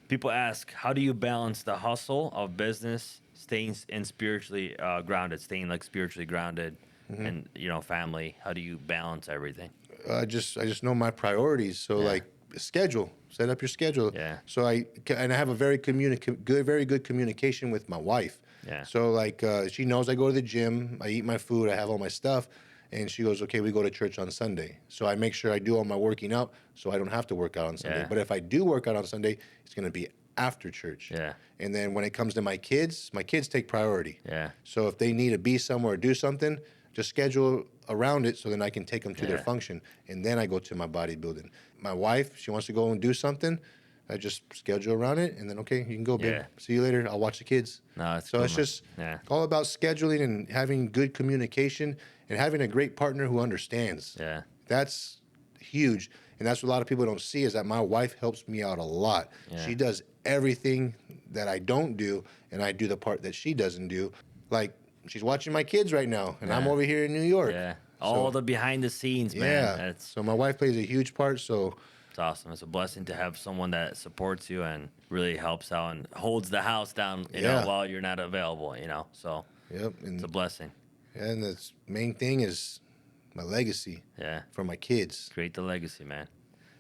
People ask, how do you balance the hustle of business, staying and spiritually grounded, staying like spiritually grounded, and family? How do you balance everything? I just know my priorities. So like schedule, set up your schedule. Yeah. So I have a very good communication with my wife. Yeah. So like she knows I go to the gym, I eat my food, I have all my stuff, and she goes, okay, we go to church on Sunday. So I make sure I do all my working out, so I don't have to work out on Sunday. Yeah. But if I do work out on Sunday, it's gonna be after church. Yeah. And then when it comes to my kids take priority. Yeah. So if they need to be somewhere or do something, just schedule around it so then I can take them to their function. And then I go to my bodybuilding. My wife, she wants to go and do something. I just schedule around it, and then, okay, you can go, babe. Yeah. See you later. I'll watch the kids. No, it's so good, it's man. just Yeah. all about scheduling and having good communication and having a great partner who understands. Yeah. That's huge. And that's what a lot of people don't see is that my wife helps me out a lot. Yeah. She does everything that I don't do, and I do the part that she doesn't do. Like, she's watching my kids right now, and I'm over here in New York. Yeah. All the behind the scenes, man. Yeah. So my wife plays a huge part, so... It's awesome. It's a blessing to have someone that supports you and really helps out and holds the house down, you know, while you're not available, So and it's a blessing. And the main thing is my legacy. Yeah. For my kids. Create the legacy, man.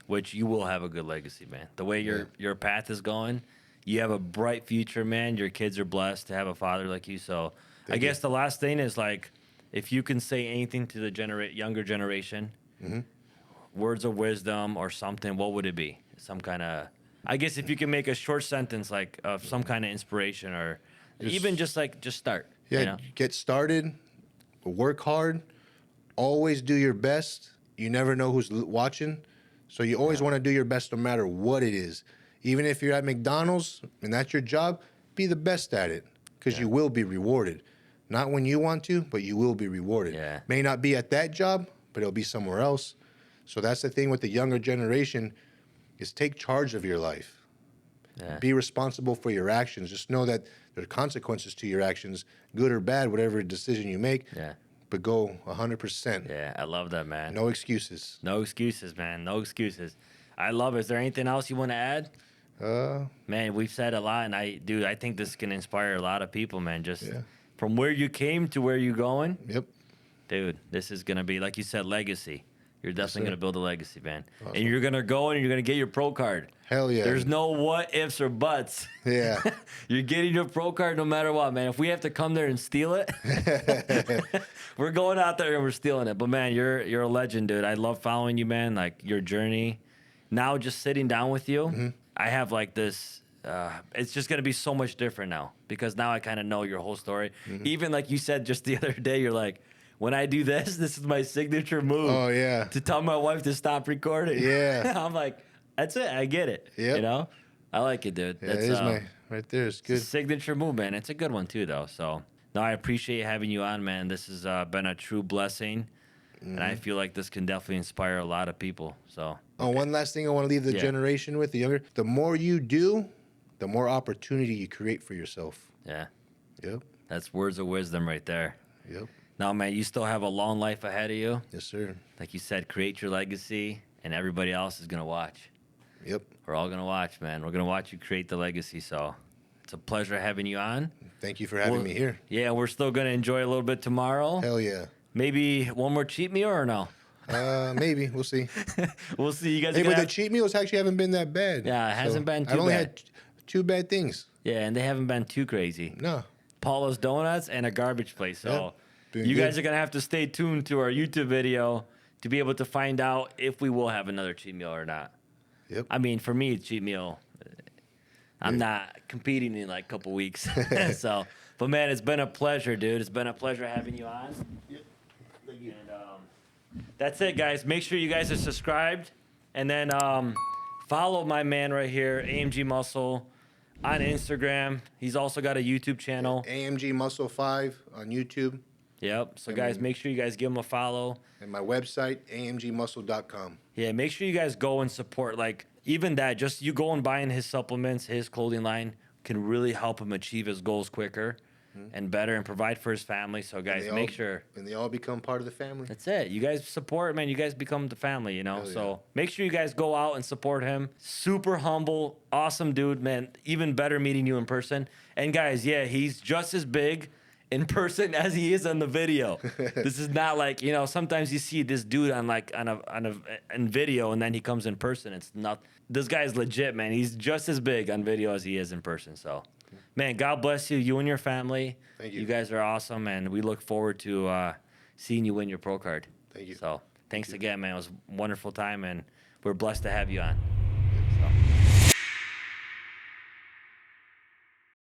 Which you will have a good legacy, man. The way your path is going, you have a bright future, man. Your kids are blessed to have a father like you. So I guess the last thing is like, if you can say anything to the younger generation, words of wisdom or something, what would it be? Some kind of, I guess if you can make a short sentence like of some kind of inspiration or even just start. Yeah, get started, work hard, always do your best. You never know who's watching. So you always want to do your best no matter what it is. Even if you're at McDonald's and that's your job, be the best at it because you will be rewarded. Not when you want to, but you will be rewarded. Yeah. May not be at that job, but it'll be somewhere else. So that's the thing with the younger generation is take charge of your life. Yeah. Be responsible for your actions. Just know that there are consequences to your actions, good or bad, whatever decision you make. Yeah. But go 100%. Yeah, I love that, man. No excuses. No excuses, man. No excuses. I love it. Is there anything else you want to add? Man, we've said a lot, and I think this can inspire a lot of people, man. Just from where you came to where you're going. Yep. Dude, this is going to be, like you said, legacy. You're definitely going to build a legacy, man. Awesome. And you're going to go and you're going to get your pro card. Hell yeah. There's no what ifs or buts. Yeah. You're getting your pro card no matter what, man. If we have to come there and steal it, we're going out there and we're stealing it. But, man, you're a legend, dude. I love following you, man, like your journey. Now just sitting down with you, I have like this, it's just going to be so much different now because now I kind of know your whole story. Even like you said just the other day, you're like, when I do this is my signature move. Oh, yeah. To tell my wife to stop recording. Yeah. I'm like, that's it. I get it. Yep. You know? I like it, dude. Yeah, That's, it is right there. It's it's good. a signature move, man. It's a good one, too, though. So, no, I appreciate having you on, man. This has been a true blessing. And I feel like this can definitely inspire a lot of people. So, Oh, one last thing I want to leave the generation with, the younger. The more you do, the more opportunity you create for yourself. yeah. Yep. That's words of wisdom right there. Yep. Now, man, you still have a long life ahead of you. Yes, sir. Like you said, create your legacy, and everybody else is going to watch. Yep. We're all going to watch, man. We're going to watch you create the legacy. So it's a pleasure having you on. Thank you for having me here. Yeah, we're still going to enjoy a little bit tomorrow. Hell yeah. Maybe one more cheat meal or no? Maybe. We'll see. We'll see. You guys Hey, are but gonna the cheat meals actually haven't been that bad. Yeah, it hasn't been too I've only bad. had two bad things. Yeah, and they haven't been too crazy. No. Paula's Donuts and a garbage place. So Doing you good. guys are going to have to stay tuned to our YouTube video to be able to find out if we will have another cheat meal or not. Yep. I mean, for me, cheat meal, I'm not competing in like a couple weeks. So, but man, it's been a pleasure, dude. It's been a pleasure having you on. Yep. And that's it, guys. Make sure you guys are subscribed. And then follow my man right here, AMG Muscle, on Instagram. He's also got a YouTube channel. AMG Muscle 5 on YouTube. Yep. So, guys, make sure you guys give him a follow. And my website, amgmuscle.com. Yeah, make sure you guys go and support. Like, even that, just you go and buying his supplements, his clothing line can really help him achieve his goals quicker. and better and provide for his family. So, guys, make sure. And they all become part of the family. That's it. You guys support, man. You guys become the family, you know? Hell yeah. So make sure you guys go out and support him. Super humble, awesome dude, man. Even better meeting you in person. And, guys, yeah, he's just as big in person as he is on the video. This is not like, you know, sometimes you see this dude in video and then he comes in person. It's not. This guy's legit, man. He's just as big on video as he is in person. So, man, God bless you and your family. Thank you. You guys are awesome, and we look forward to seeing you win your pro card. Thank you. So, thanks again, man. It was a wonderful time, and we're blessed to have you on. So.